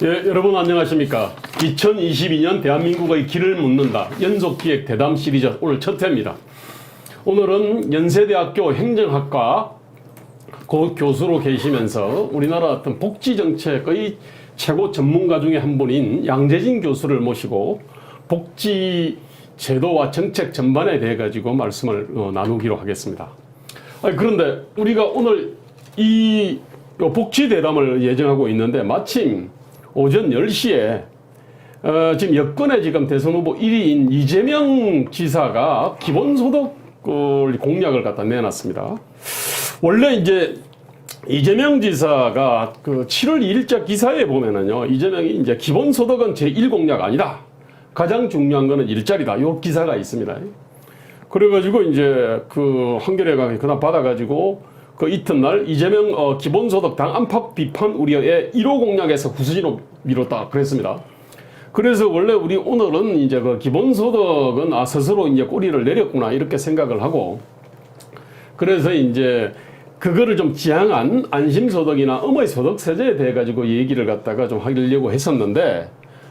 예, 여러분 안녕하십니까. 2022년 대한민국의 길을 묻는다 연속기획 대담 시리즈 오늘 첫 회입니다. 오늘은 연세대학교 행정학과 교수로 계시면서 우리나라 어떤 복지정책의 최고 전문가 중에 한 분인 양재진 교수를 모시고 복지 제도와 정책 전반에 대해 가지고 말씀을 나누기로 하겠습니다. 그런데 우리가 오늘 이 복지 대담을 예정하고 있는데 마침 오전 10시에 지금 여권의 지금 대선 후보 1위인 이재명 지사가 기본소득 공약을 갖다 내놨습니다. 원래 이제 이재명 지사가 그 7월 2일자 기사에 보면은요, 이재명이 이제 기본소득은 제1공약 아니다. 가장 중요한 거는 일자리다. 요 기사가 있습니다. 그래가지고 이제 그 한겨레가 그날 받아가지고 그 이튿날 이재명 기본소득 당 안팎 비판 우려에 1호 공약에서 후순위로 미뤘다 그랬습니다. 그래서 원래 우리 오늘은 이제 그 기본소득은 스스로 이제 꼬리를 내렸구나 이렇게 생각을 하고, 그래서 이제 그거를 좀 지향한 안심소득이나 어머니소득 세제에 대해 가지고 얘기를 갖다가 좀 하려고 했었는데,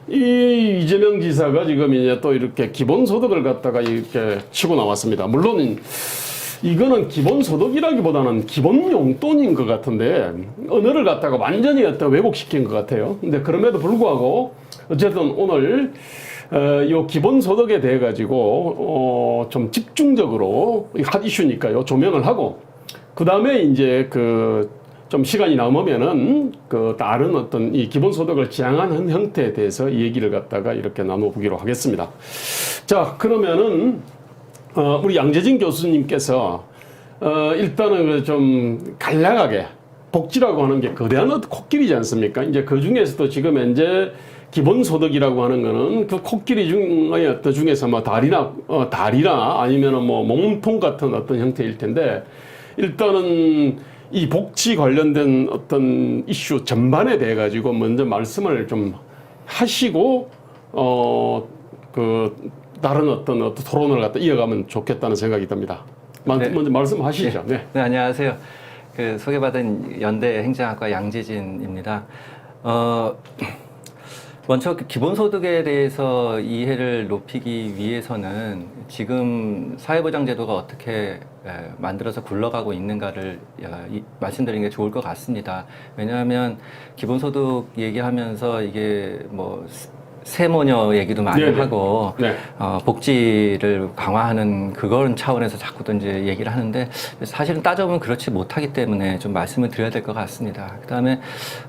이 이재명 지사가 지금 이제 또 이렇게 기본소득을 갖다가 이렇게 치고 나왔습니다. 물론 이거는 기본소득이라기보다는 기본용돈인 것 같은데 언어를 갖다가 완전히 왜곡시킨 것 같아요. 근데 그럼에도 불구하고 어쨌든 오늘 요 기본소득에 대해 가지고 좀 집중적으로 핫 이슈니까요 조명을 하고, 그 다음에 이제 좀 시간이 남으면은 다른 어떤 이 기본소득을 지향하는 형태에 대해서 얘기를 갖다가 이렇게 나눠보기로 하겠습니다. 자, 그러면은 우리 양재진 교수님께서 일단은 좀 간략하게 복지라고 하는 게 거대한 코끼리지 않습니까? 이제 그 중에서도 지금 현재 기본소득이라고 하는 거는 그 코끼리 중의 어떤 중에서 뭐 다리나 아니면은 뭐 몸통 같은 어떤 형태일 텐데, 일단은 이 복지 관련된 어떤 이슈 전반에 대해 가지고 먼저 말씀을 좀 하시고 다른 어떤 토론을 갖다 이어가면 좋겠다는 생각이 듭니다. 네. 먼저 말씀하시죠. 네. 네, 안녕하세요. 소개받은 연대 행정학과 양재진입니다. 먼저 기본소득에 대해서 이해를 높이기 위해서는 지금 사회보장제도가 어떻게 만들어서 굴러가고 있는가를 말씀드리는 게 좋을 것 같습니다. 왜냐하면 기본소득 얘기하면서 이게 뭐 세모녀 얘기도 많이 네네. 하고 네. 복지를 강화하는 그런 차원에서 자꾸도 이제 얘기를 하는데, 사실은 따져보면 그렇지 못하기 때문에 좀 말씀을 드려야 될 것 같습니다. 그다음에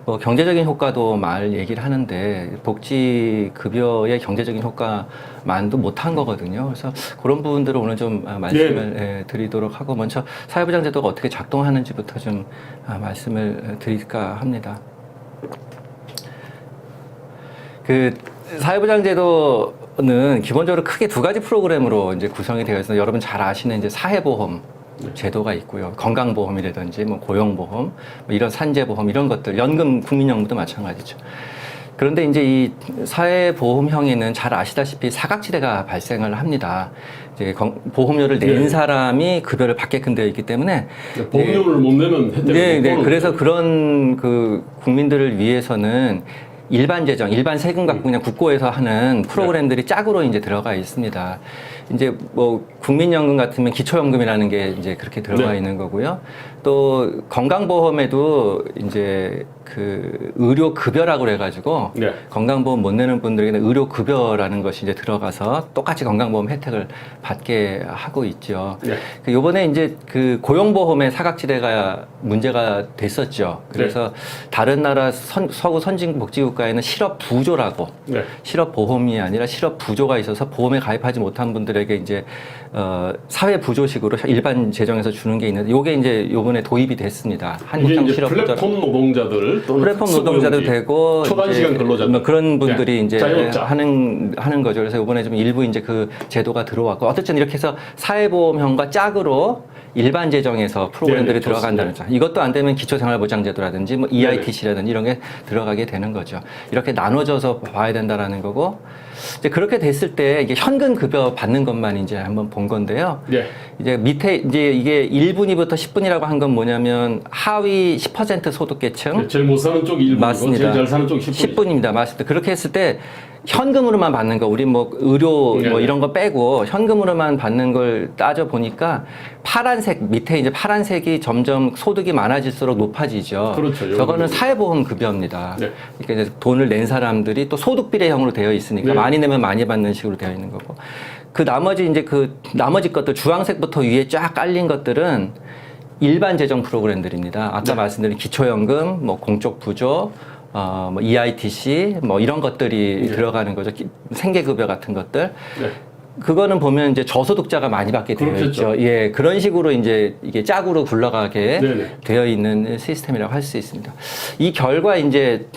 뭐 경제적인 효과도 얘기를 하는데 복지 급여의 경제적인 효과만도 못한 거거든요. 그래서 그런 부분들을 오늘 좀 말씀을 드리도록 하고, 먼저 사회보장제도가 어떻게 작동하는지부터 좀 말씀을 드릴까 합니다. 사회보장제도는 기본적으로 크게 두 가지 프로그램으로 이제 구성이 되어 있어서, 여러분 잘 아시는 이제 사회보험 제도가 있고요. 건강보험이라든지 뭐 고용보험, 뭐 이런 산재보험 이런 것들, 연금, 국민연금도 마찬가지죠. 그런데 이제 이 사회보험형에는 잘 아시다시피 사각지대가 발생을 합니다. 이제 보험료를 낸 사람이 급여를 받게끔 되어 있기 때문에 보험료를 못 내면 혜택을 그래서 그런 국민들을 위해서는 일반 재정, 일반 세금 갖고 그냥 국고에서 하는 프로그램들이 짝으로 이제 들어가 있습니다. 이제 뭐 국민연금 같으면 기초연금이라는 게 이제 그렇게 들어가 있는 거고요. 또 건강보험에도 이제 의료급여라고 그래가지고 건강보험 못 내는 분들에게는 의료급여라는 것이 이제 들어가서 똑같이 건강보험 혜택을 받게 하고 있죠. 요번에 이제 고용보험의 사각지대가 문제가 됐었죠. 그래서 다른 나라 서구 선진복지국가에는 실업부조라고, 실업보험이 아니라 실업부조가 있어서 보험에 가입하지 못한 분들에게 이제 사회부조식으로 일반 재정에서 주는 게 있는데, 요게 이제 요번에 도입이 됐습니다. 한국형 실업부조. 플랫폼 노동자들 또는 플랫폼 노동자도 되고 초단시간 근로자들 뭐 그런 분들이 이제 자영업자. 하는 거죠. 그래서 이번에 좀 일부 이제 그 제도가 들어왔고, 어쨌든 이렇게 해서 사회보험형과 짝으로 일반 재정에서 프로그램들이 들어간다는 점. 이것도 안 되면 기초생활보장제도라든지 뭐 EITC라든지 이런 게 들어가게 되는 거죠. 이렇게 나눠져서 봐야 된다라는 거고 이제 그렇게 됐을 때 이게 현금 급여 받는 것만 이제 한번 본 건데요. 예. 이제 밑에 이제 이게 1분위부터 10분이라고 한 건 뭐냐면 하위 10% 소득계층 제일 못 사는 쪽이 1분이고 맞습니다. 제일 잘 사는 쪽이 10분이죠. 10분입니다. 맞습니다. 그렇게 했을 때 현금으로만 받는 거, 우리 뭐 의료 뭐 네네. 이런 거 빼고 현금으로만 받는 걸 따져 보니까 파란색 밑에 이제 파란색이 점점 소득이 많아질수록 높아지죠. 그렇죠. 저거는 사회보험 급여입니다. 네. 그러니까 이제 돈을 낸 사람들이 또 소득 비례형으로 되어 있으니까 네. 많이 내면 많이 받는 식으로 되어 있는 거고. 그 나머지 것들 주황색부터 위에 쫙 깔린 것들은 일반 재정 프로그램들입니다. 아까 네. 말씀드린 기초연금, 뭐 공적 부조, 뭐 EITC, 뭐 이런 것들이 네. 들어가는 거죠. 생계급여 같은 것들. 네. 그거는 보면 이제 저소득자가 많이 받게 되어 그렇겠죠. 있죠. 예, 그런 식으로 이제 이게 짝으로 굴러가게 네네. 되어 있는 시스템이라고 할 수 있습니다. 이 결과 이제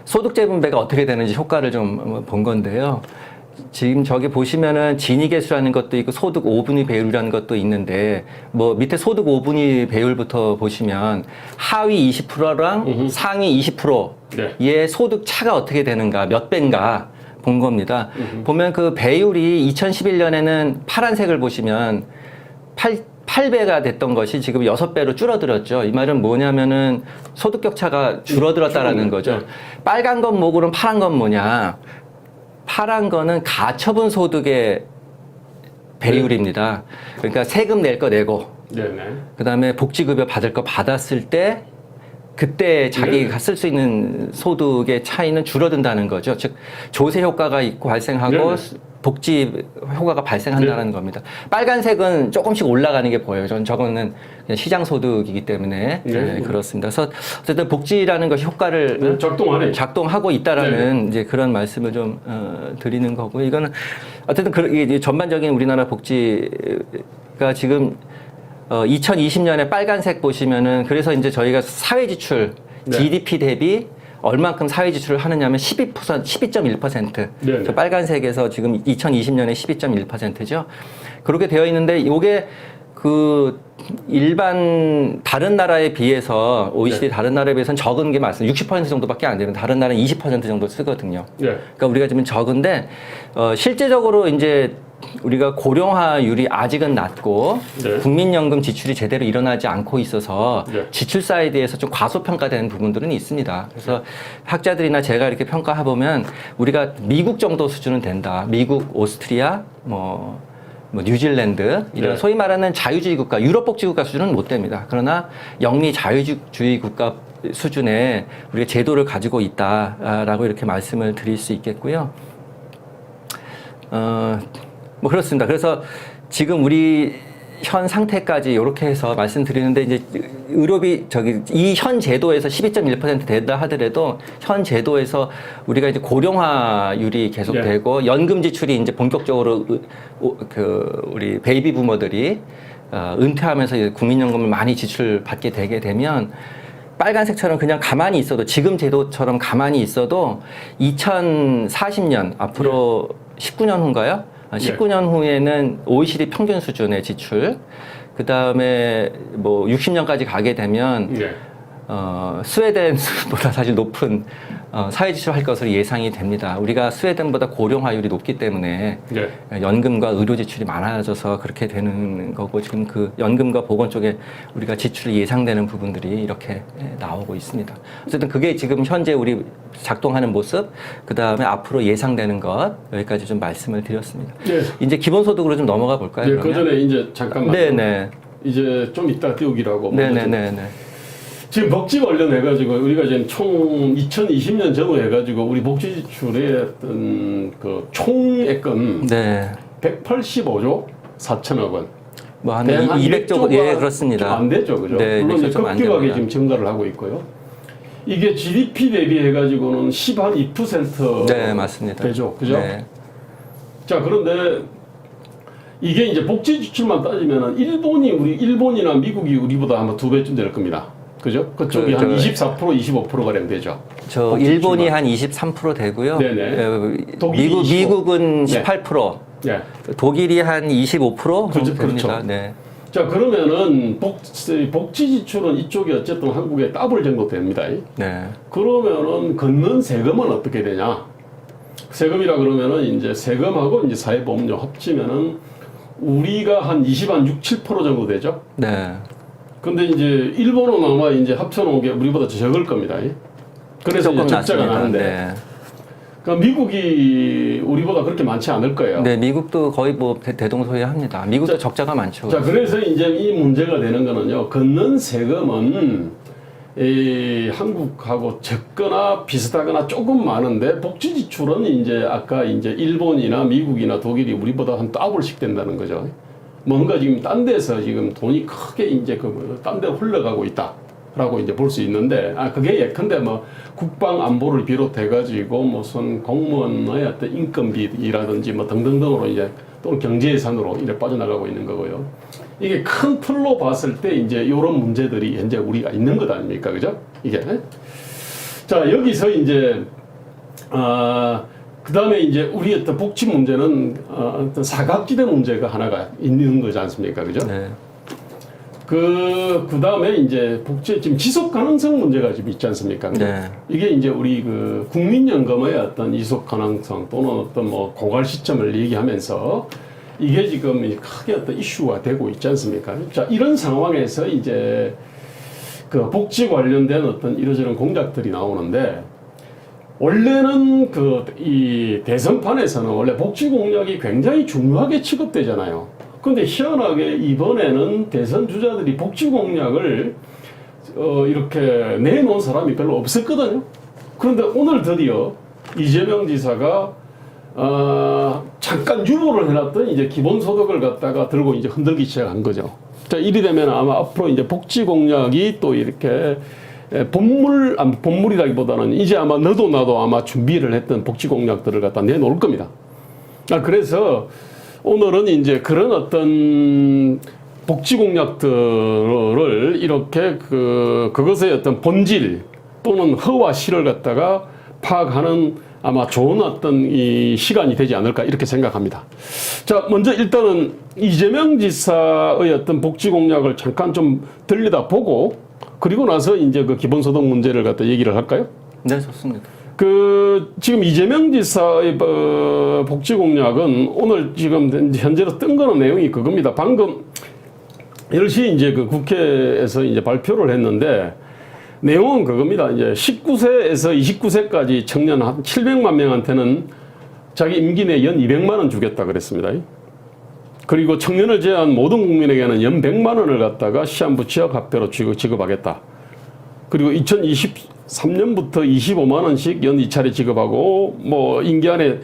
소득재 분배가 어떻게 되는지 효과를 좀 본 건데요. 지금 저기 보시면은 진위계수라는 것도 있고 소득 5분위 배율이라는 것도 있는데 뭐 밑에 소득 5분위 배율부터 보시면 하위 20%랑 상위 20%의 네. 소득 차가 어떻게 되는가 몇 배인가 본 겁니다. 보면 그 배율이 2011년에는 파란색을 보시면 8배가 됐던 것이 지금 6배로 줄어들었죠. 이 말은 뭐냐면은 소득 격차가 줄어들었다라는 거죠. 네. 빨간 건 뭐고 파란 건 뭐냐. 파란 거는 가처분 소득의 배율입니다. 그러니까 세금 낼 거 내고, 네네. 그 다음에 복지급여 받을 거 받았을 때, 그때 자기가 쓸 수 있는 소득의 차이는 줄어든다는 거죠. 즉, 조세 효과가 있고 발생하고, 네네. 복지 효과가 발생한다는 겁니다. 빨간색은 조금씩 올라가는 게 보여요. 저거는 그냥 시장 소득이기 때문에 네. 그렇습니다. 그래서 어쨌든 복지라는 것이 효과를 작동하네. 작동하고 있다라는 이제 그런 말씀을 좀 드리는 거고 이거는 어쨌든 이게 전반적인 우리나라 복지가 지금 2020년에 빨간색 보시면은 그래서 이제 저희가 사회 지출 네. GDP 대비 얼만큼 사회 지출을 하느냐면 12.1%. 네네. 저 빨간색에서 지금 2020년에 12.1%죠. 그렇게 되어 있는데 이게 그 일반 다른 나라에 비해서 OECD 네. 다른 나라에 비해서는 적은 게 맞습니다. 60% 정도밖에 안 되는 다른 나라는 20% 정도 쓰거든요. 네. 그러니까 우리가 지금 적은데 실제적으로 이제 우리가 고령화율이 아직은 낮고 네. 국민연금 지출이 제대로 일어나지 않고 있어서 네. 지출 사이드에서 좀 과소평가되는 부분들은 있습니다. 그래서 학자들이나 제가 이렇게 평가해 보면 우리가 미국 정도 수준은 된다. 미국, 오스트리아, 뭐 뉴질랜드 이런 네. 소위 말하는 자유주의 국가, 유럽 복지 국가 수준은 못 됩니다. 그러나 영미 자유주의 국가 수준의 우리가 제도를 가지고 있다라고 이렇게 말씀을 드릴 수 있겠고요. 뭐 그렇습니다. 그래서 지금 우리 현 상태까지 이렇게 해서 말씀드리는데 이제 의료비 이 현 제도에서 12.1% 된다 하더라도 현 제도에서 우리가 이제 고령화율이 계속되고 연금 지출이 이제 본격적으로 우리 베이비 부머들이 은퇴하면서 이제 국민연금을 많이 지출받게 되게 되면 빨간색처럼 그냥 가만히 있어도 지금 제도처럼 가만히 있어도 2040년 앞으로 19년 후인가요? 19년 후에는 OECD 평균 수준의 지출, 그 다음에 뭐 60년까지 가게 되면 네. 스웨덴보다 사실 높은 사회 지출할 것으로 예상이 됩니다. 우리가 스웨덴보다 고령화율이 높기 때문에 네. 연금과 의료 지출이 많아져서 그렇게 되는 거고 지금 그 연금과 보건 쪽에 우리가 지출이 예상되는 부분들이 이렇게 나오고 있습니다. 어쨌든 그게 지금 현재 우리 작동하는 모습, 그 다음에 앞으로 예상되는 것 여기까지 좀 말씀을 드렸습니다. 네. 이제 기본소득으로 좀 넘어가 볼까요? 네, 그러면? 그 전에 이제 잠깐만. 네네. 이제 좀 이따 띄우기라고. 네네네네. 지금 복지 관련해가지고 우리가 지금 총 2020년 전후 해가지고 우리 복지 지출의 어떤 그 총액은 네. 185조 4천억 원. 뭐 한 네, 200조, 예, 그렇습니다. 좀안 되죠, 그죠? 네, 물론 이제 200조 안 급격하게 됩니다. 지금 증가를 하고 있고요. 이게 GDP 대비해가지고는 12% 네, 맞습니다. 되죠, 그죠? 네. 자, 그런데 이게 이제 복지 지출만 따지면은 일본이나 미국이 우리보다 아마 2배쯤 될 겁니다. 그죠? 그쪽이 한 24%, 25%가량 되죠. 저 복지 일본이 지출만. 한 23% 되고요. 네네. 독일이 25. 미국은 네. 18%, 네. 독일이 한 25% 정도 그렇죠, 됩니다. 그렇죠. 네. 자, 그러면은 복지 지출은 이쪽이 어쨌든 한국에 더블 정도 됩니다. 네. 그러면은 걷는 세금은 어떻게 되냐? 세금이라 그러면은 이제 세금하고 이제 사회보험료 합치면은 우리가 한 6, 7% 정도 되죠. 네. 근데 이제 일본은 아마 이제 합쳐놓은 게 우리보다 적을 겁니다. 그래서 이제 조금 적자가 낮습니다. 나는데. 네. 그러니까 미국이 우리보다 그렇게 많지 않을 거예요. 네, 미국도 거의 뭐 대동소이합니다. 미국도 적자가 많죠. 자, 그래서 이제 이 문제가 되는 거는요. 걷는 세금은 이 한국하고 적거나 비슷하거나 조금 많은데 복지 지출은 이제 아까 이제 일본이나 미국이나 독일이 우리보다 한 더블씩 된다는 거죠. 뭔가 지금 딴 데서 지금 돈이 크게 이제 딴 데로 흘러가고 있다라고 이제 볼 수 있는데, 그게 예컨대 뭐 국방 안보를 비롯해 가지고 무슨 공무원의 어떤 인건비라든지 뭐 등등등으로 이제 또는 경제 예산으로 이렇게 빠져나가고 있는 거고요. 이게 큰 틀로 봤을 때 이제 이런 문제들이 현재 우리가 있는 것 아닙니까, 그죠? 이게. 자, 여기서 이제 그 다음에 이제 우리 어떤 복지 문제는 어떤 사각지대 문제가 하나가 있는 거지 않습니까? 그죠? 네. 그 다음에 이제 복지, 지금 지속 가능성 문제가 지금 있지 않습니까? 그죠? 네. 이게 이제 우리 그 국민연금의 어떤 지속 가능성 또는 어떤 뭐 고갈 시점을 얘기하면서 이게 지금 크게 어떤 이슈가 되고 있지 않습니까? 자, 이런 상황에서 이제 그 복지 관련된 어떤 이러저런 공약들이 나오는데, 원래는 이 대선판에서는 원래 복지 공약이 굉장히 중요하게 취급되잖아요. 근데 희한하게 이번에는 대선 주자들이 복지 공약을 이렇게 내놓은 사람이 별로 없었거든요. 그런데 오늘 드디어 이재명 지사가 잠깐 유보를 해놨던 이제 기본소득을 갖다가 들고 이제 흔들기 시작한 거죠. 자, 이리 되면 아마 앞으로 이제 복지 공약이 또 이렇게 본물이라기보다는 이제 아마 너도 나도 아마 준비를 했던 복지 공약들을 갖다 내놓을 겁니다. 그래서 오늘은 이제 그런 어떤 복지 공약들을 이렇게 그것의 어떤 본질 또는 허와 실을 갖다가 파악하는 아마 좋은 어떤 이 시간이 되지 않을까 이렇게 생각합니다. 자, 먼저 일단은 이재명 지사의 어떤 복지 공약을 잠깐 좀 들여다보고 그리고 나서 이제 그 기본소득 문제를 갖다 얘기를 할까요? 네, 좋습니다. 지금 이재명 지사의 복지 공약은 오늘 지금 현재로 뜬 거는 내용이 그겁니다. 방금 10시 이제 그 국회에서 이제 발표를 했는데 내용은 그겁니다. 이제 19세에서 29세까지 청년 한 700만 명한테는 자기 임기 내 연 200만 원 주겠다 그랬습니다. 그리고 청년을 제외한 모든 국민에게는 연 100만 원을 갖다가 시한부 취약화폐로 지급하겠다. 그리고 2023년부터 25만 원씩 연 2차례 지급하고 뭐 임기 안에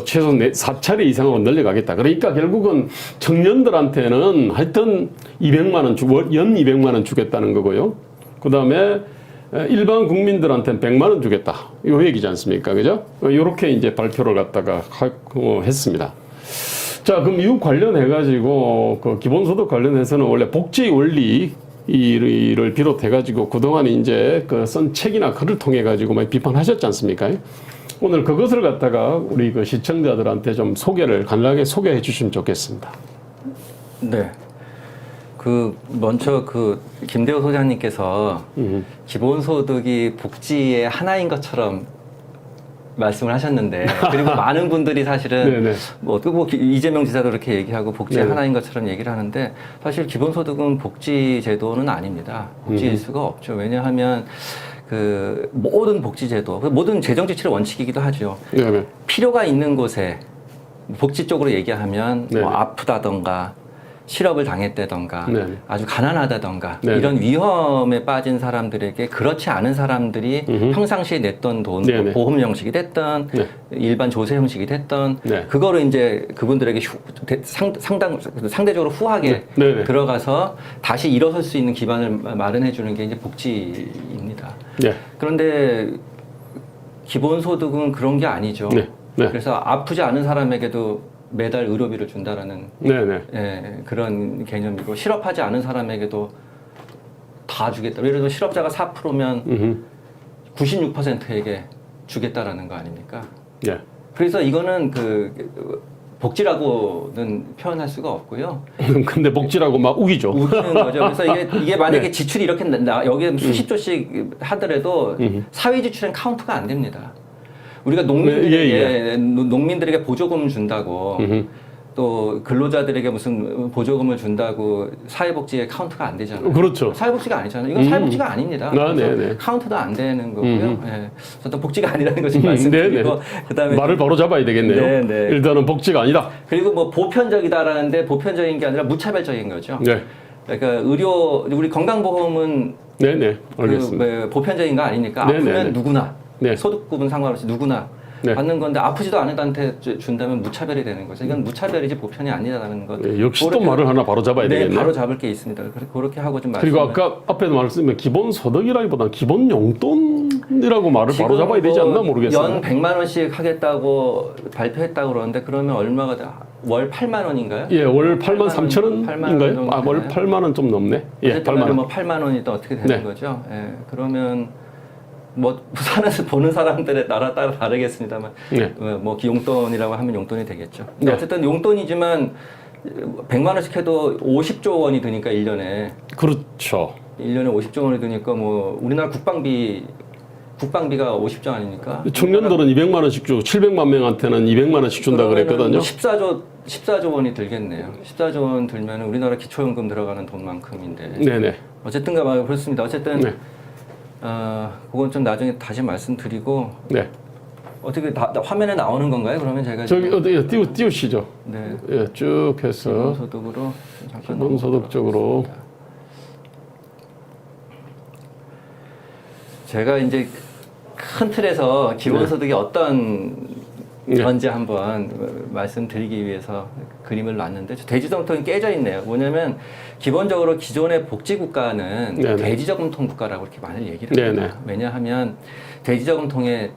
최소 4차례 이상으로 늘려가겠다. 그러니까 결국은 청년들한테는 하여튼 200만 원 연 200만 원 주겠다는 거고요. 그 다음에 일반 국민들한테는 100만 원 주겠다. 요 얘기지 않습니까? 그죠? 요렇게 이제 발표를 갖다가 했습니다. 자, 그럼 이거 관련해가지고 그 기본소득 관련해서는 원래 복지 원리를 비롯해가지고 그동안 이제 쓴 책이나 글을 통해가지고 많이 비판하셨지 않습니까? 오늘 그것을 갖다가 우리 그 시청자들한테 좀 간략하게 소개해 주시면 좋겠습니다. 네. 먼저 김대호 소장님께서 기본소득이 복지의 하나인 것처럼 말씀을 하셨는데, 그리고 많은 분들이 사실은 이재명 지사도 그렇게 얘기하고 복지의 하나인 것처럼 얘기를 하는데, 사실 기본소득은 복지 제도는 아닙니다. 복지일 수가 없죠. 왜냐하면 모든 복지 제도, 모든 재정 지출의 원칙이기도 하죠. 네네. 필요가 있는 곳에 복지 쪽으로 얘기하면 뭐 아프다던가 실업을 당했다던가 아주 가난하다던가 이런 위험에 빠진 사람들에게 그렇지 않은 사람들이 평상시에 냈던 돈, 보험 형식이 됐던 일반 조세 형식이 됐던 그거를 이제 그분들에게 상대적으로 후하게 들어가서 다시 일어설 수 있는 기반을 마련해 주는 게 이제 복지입니다. 그런데 기본소득은 그런 게 아니죠. 그래서 아프지 않은 사람에게도 매달 의료비를 준다라는 그런 개념이고, 실업하지 않은 사람에게도 다 주겠다. 예를 들어 실업자가 4%면 96%에게 주겠다라는 거 아닙니까? 그래서 이거는 복지라고는 표현할 수가 없고요. 근데 복지라고 막 우기죠. 우기는 거죠. 그래서 이게 만약에 네. 지출이 이렇게 여기에 수십 조씩 하더라도 사회 지출엔 카운트가 안 됩니다. 우리가 농민들에게 농민들에게 보조금 준다고 또 근로자들에게 무슨 보조금을 준다고 사회복지에 카운트가 안 되잖아요. 그렇죠. 사회복지가 아니잖아요. 이건 사회복지가 아닙니다. 아, 네네. 카운트도 안 되는 거고요. 예. 어떤 복지가 아니라는 것을 말씀드리고 그다음에 말을 바로 잡아야 되겠네요. 네네. 일단은 복지가 아니다. 그리고 뭐 보편적이다라는데 보편적인 게 아니라 무차별적인 거죠. 네. 그러니까 우리 건강보험은 네네. 알겠습니다. 그 보편적인 거 아니니까 네네네. 아프면 누구나 네. 소득 구분 상관없이 누구나 네. 받는 건데 아프지도 않은 한테 준다면 무차별이 되는 거죠. 이건 무차별이지 보편이 아니라는 것. 네, 역시 또 그렇게- 말을 하나 바로 잡아야 네, 되겠네요. 바로 잡을 게 있습니다. 그렇게 하고 좀 그리고 말씀을- 아까 앞에도 말씀드린 기본 소득이라기보다 기본 용돈이라고 말을 바로 잡아야 되지 않나 모르겠어요. 연 100만 원씩 하겠다고 발표했다고 그러는데 그러면 얼마가 돼? 월 8만 원인가요? 예, 월 8만 3천 8만 원인가요? 정도 아, 월 되나요? 8만 원 좀 넘네. 예, 어쨌든 8만 간에 원. 뭐 8만 원이든 어떻게 되는 네. 거죠. 예, 그러면 뭐 사는 보는 사람들에 따라 다르겠습니다만 네. 뭐 용돈이라고 하면 용돈이 되겠죠. 근데 네. 어쨌든 용돈이지만 100만 원씩 해도 50조 원이 드니까 1년에 그렇죠. 50조 원이 드니까 뭐 우리나라 국방비가 50조 아닙니까? 청년들은 200만 원씩 주고 700만 명한테는 200만 원씩 준다 그랬거든요. 14조 원이 들겠네요. 14조 원 들면 우리나라 기초연금 들어가는 돈만큼인데. 네네. 어쨌든가 말 그렇습니다. 어쨌든 네. 그건 좀 나중에 다시 말씀드리고 네. 어떻게 화면에 나오는 건가요? 그러면 제가 저기 지금- 어디 띄우시죠. 네. 예, 쭉 해서 기본소득으로 잠깐 기본소득 쪽으로. 제가 이제 큰 틀에서 기본소득이 어떤 네. 건지 한번 말씀드리기 위해서 그림을 놨는데 대지저금통이 깨져 있네요. 뭐냐면 기본적으로 기존의 복지국가는 네네. 대지저금통 국가라고 이렇게 많이 얘기를 네네. 합니다. 왜냐하면 대지저금통에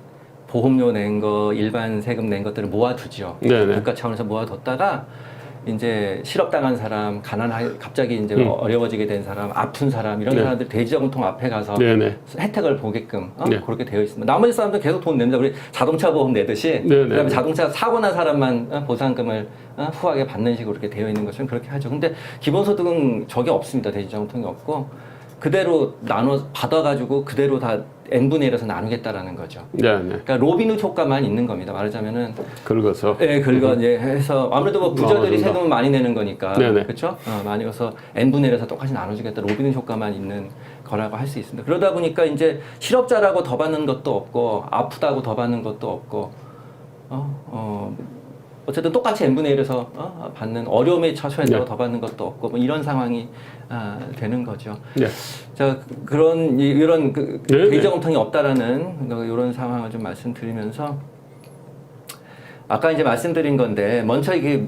보험료 낸 거, 일반 세금 낸 것들을 모아두죠. 네네. 국가 차원에서 모아뒀다가 이제 실업당한 사람, 갑자기 이제 어려워지게 된 사람, 아픈 사람 이런 네. 사람들 대지저금통 앞에 가서 네네. 혜택을 보게끔 네. 그렇게 되어 있습니다. 나머지 사람들 계속 돈 냅니다. 우리 자동차 보험 내듯이 네네. 그다음에 자동차 사고 난 사람만 보상금을 후하게 받는 식으로 이렇게 되어 있는 것처럼 그렇게 하죠. 근데 기본소득은 저게 없습니다. 대지저금통이 없고 그대로 나눠 받아가지고 그대로 다 n분의 1에서 나누겠다라는 거죠. 네네. 그러니까 로빈훗 효과만 있는 겁니다. 말하자면은 긁어서. 예, 긁어 이제 해서 아무래도 뭐 부자들이 나눠준다. 세금을 많이 내는 거니까 네네. 그렇죠? 많이 넣어서 n분의 1에서 똑같이 나눠주겠다 로빈훗 효과만 있는 거라고 할 수 있습니다. 그러다 보니까 이제 실업자라고 더 받는 것도 없고 아프다고 더 받는 것도 없고 어쨌든 똑같이 n분의 1에서 받는 어려움에 처해서 네. 더 받는 것도 없고 뭐 이런 상황이 되는 거죠. 네. 자 그런 이런 네네. 대지저금통이 없다라는 이런 상황을 좀 말씀드리면서 아까 이제 말씀드린 건데 먼저 이게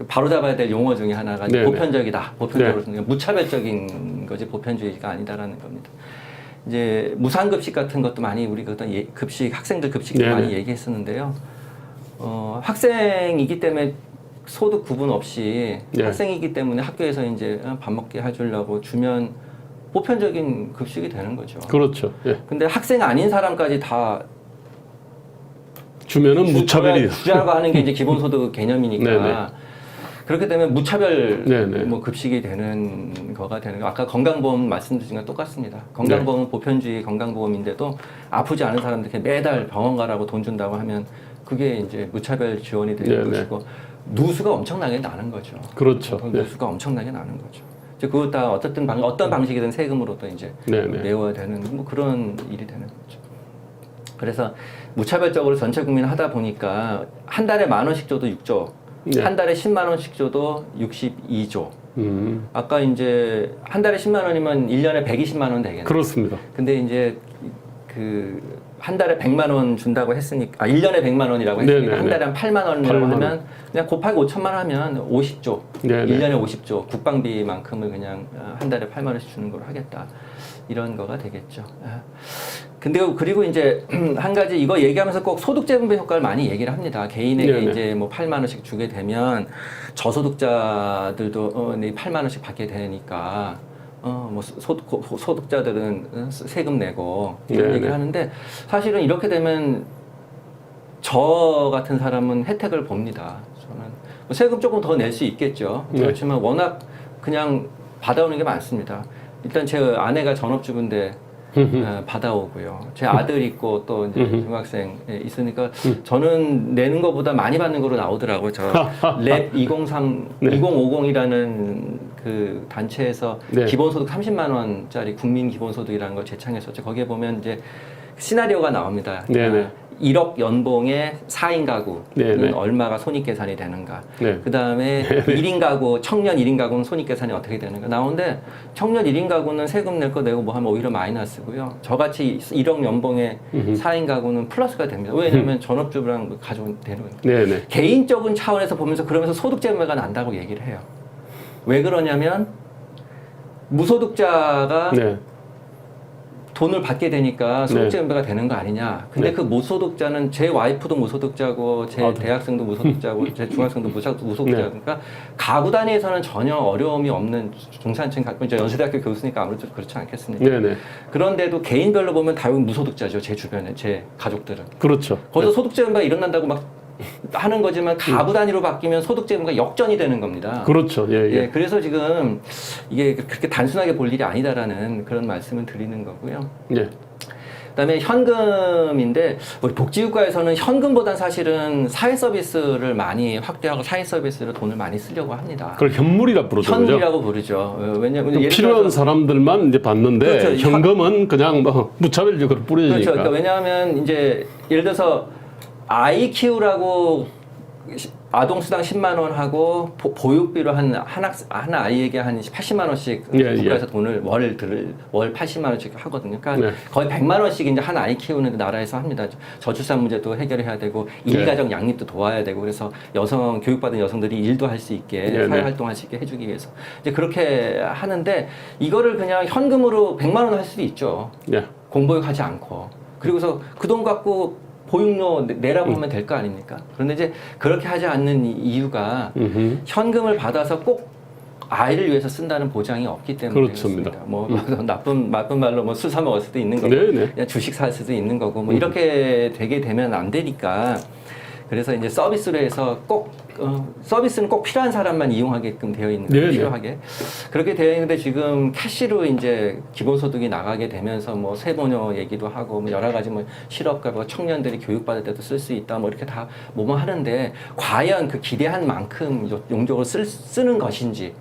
바로 잡아야 될 용어 중에 하나가 네네. 보편적이다. 보편적으로 무차별적인 거지 보편주의가 아니다라는 겁니다. 이제 무상급식 같은 것도 많이 우리 어떤 급식 학생들 급식도 네네. 많이 얘기했었는데요. 학생이기 때문에 소득 구분 없이 네. 학생이기 때문에 학교에서 이제 밥 먹게 해주려고 주면 보편적인 급식이 되는 거죠. 그렇죠. 예. 근데 학생 아닌 사람까지 다 주면은 무차별이. 주자고 하는 게 이제 기본소득 개념이니까 네네. 그렇기 때문에 무차별 네네. 뭐 급식이 되는 거가 되는 거. 아까 건강보험 말씀드린 건 똑같습니다. 건강보험은 보편주의 건강보험인데도 아프지 않은 사람들께 매달 병원 가라고 돈 준다고 하면 그게 이제 무차별 지원이 되는 네네. 것이고 누수가 엄청나게 나는 거죠. 그렇죠. 네. 누수가 엄청나게 나는 거죠. 이제 그거 다 어떤 방식이든 세금으로 또 이제 네네. 메워야 되는 뭐 그런 일이 되는 거죠. 그래서 무차별적으로 전체 국민 하다 보니까 한 달에 10,000원씩 줘도 6조, 네. 한 달에 10만 원씩 줘도 62조. 아까 이제 한 달에 10만 원이면 1년에 120만 원 되겠네요. 그렇습니다. 근데 이제 한 달에 100만 원 준다고 했으니까 1년에 100만 원이라고 했으니까 네네네. 한 달에 한 8만 원이라고 8만 원. 하면 그냥 곱하기 5천만 원 하면 50조. 네네. 1년에 50조. 국방비만큼을 그냥 한 달에 8만 원씩 주는 걸로 하겠다. 이런 거가 되겠죠. 근데 그리고 이제 한 가지 이거 얘기하면서 꼭 소득재분배 효과를 많이 얘기를 합니다. 개인에게 네네. 이제 뭐 8만 원씩 주게 되면 저소득자들도 8만 원씩 받게 되니까 뭐 소득자들은 세금 내고 이런 네네. 얘기를 하는데 사실은 이렇게 되면 저 같은 사람은 혜택을 봅니다. 세금 조금 더 낼 수 있겠죠. 네. 그렇지만 워낙 그냥 받아오는 게 많습니다. 일단 제 아내가 전업주부인데 받아오고요. 제 아들 있고 또 이제 중학생 있으니까 저는 내는 것보다 많이 받는 거로 나오더라고요. 랩 2030, 네. 2050이라는 그 단체에서 네. 기본소득 30만 원짜리 국민 기본소득이라는 걸 제창했었죠. 거기에 보면 이제 시나리오가 나옵니다. 네네. 1억 연봉의 4인 가구는 네네. 얼마가 손익계산이 되는가. 네. 그 다음에 1인 가구, 청년 1인 가구는 손익계산이 어떻게 되는가. 나오는데 청년 1인 가구는 세금 낼 거 내고 뭐 하면 오히려 마이너스고요. 저같이 1억 연봉의 4인 가구는 플러스가 됩니다. 왜냐하면 전업주부랑 가족은 되는 거니까. 네네. 개인적인 차원에서 보면서 그러면서 소득제매가 난다고 얘기를 해요. 왜 그러냐면 무소득자가 네. 돈을 받게 되니까 소득제매가 되는 거 아니냐. 근데 네. 그 무소득자는 제 와이프도 무소득자고 제 네. 대학생도 무소득자고 제 중학생도 무소득자고 네. 그러니까 가구 단위에서는 전혀 어려움이 없는 중산층 갖고 이제 연세대학교 교수니까 아무래도 그렇지 않겠습니까? 네네. 그런데도 개인별로 보면 대부분 무소득자죠. 제 주변에 제 가족들은. 그렇죠. 거기서 소득제매가 일어난다고 막 하는 거지만 가구 단위로 바뀌면 소득제매가 역전이 되는 겁니다. 그렇죠. 예, 예. 예, 그래서 지금 이게 그렇게 단순하게 볼 일이 아니다라는 그런 말씀을 드리는 거고요. 예. 그다음에 현금인데 우리 복지국가에서는 현금보단 사실은 사회 서비스를 많이 확대하고 사회 서비스로 돈을 많이 쓰려고 합니다. 그걸 현물이라 부르죠. 그죠? 현물이라고 부르죠. 왜냐하면 예를 필요한 들어서 사람들만 이제 받는데 그렇죠. 현금은 그냥 뭐 무차별적으로 뿌려지니까. 그렇죠. 그러니까 왜냐하면 이제 예를 들어서 아이 키우라고 아동수당 10만 원 하고 보육비로 한 아이에게 한 80만 원씩 예, 국가에서 돈을 월 80만 원씩 하거든요. 그러니까 네. 거의 100만 원씩 이제 한 아이 키우는 나라에서 합니다. 저출산 문제도 해결해야 되고 일가정 양립도 도와야 되고 그래서 여성 교육받은 여성들이 일도 할 수 있게 네, 사회 네. 활동할 수 있게 해주기 위해서 이제 그렇게 하는데 이거를 그냥 현금으로 100만 원 할 수도 있죠. 예. 공보육하지 않고 그리고서 그 돈 갖고 보육료 내라고 하면 될 거 아닙니까? 그런데 이제 그렇게 하지 않는 이유가 현금을 받아서 꼭 아이를 위해서 쓴다는 보장이 없기 때문에 그렇습니다. 그렇습니다. 뭐 나쁜 말로 뭐 술 사 먹을 수도 있는 거고 네네. 그냥 주식 살 수도 있는 거고 뭐 이렇게 되게 되면 안 되니까 그래서 이제 서비스로 해서 꼭 서비스는 꼭 필요한 사람만 이용하게끔 되어 있는 거예요. 네네. 필요하게 그렇게 되어 있는데 지금 캐시로 이제 기본소득이 나가게 되면서 뭐 세보녀 얘기도 하고 뭐 여러 가지 뭐 실업가 뭐 청년들이 교육받을 때도 쓸 수 있다 뭐 이렇게 다 뭐뭐 하는데 과연 그 기대한 만큼 용적으로 쓰는 것인지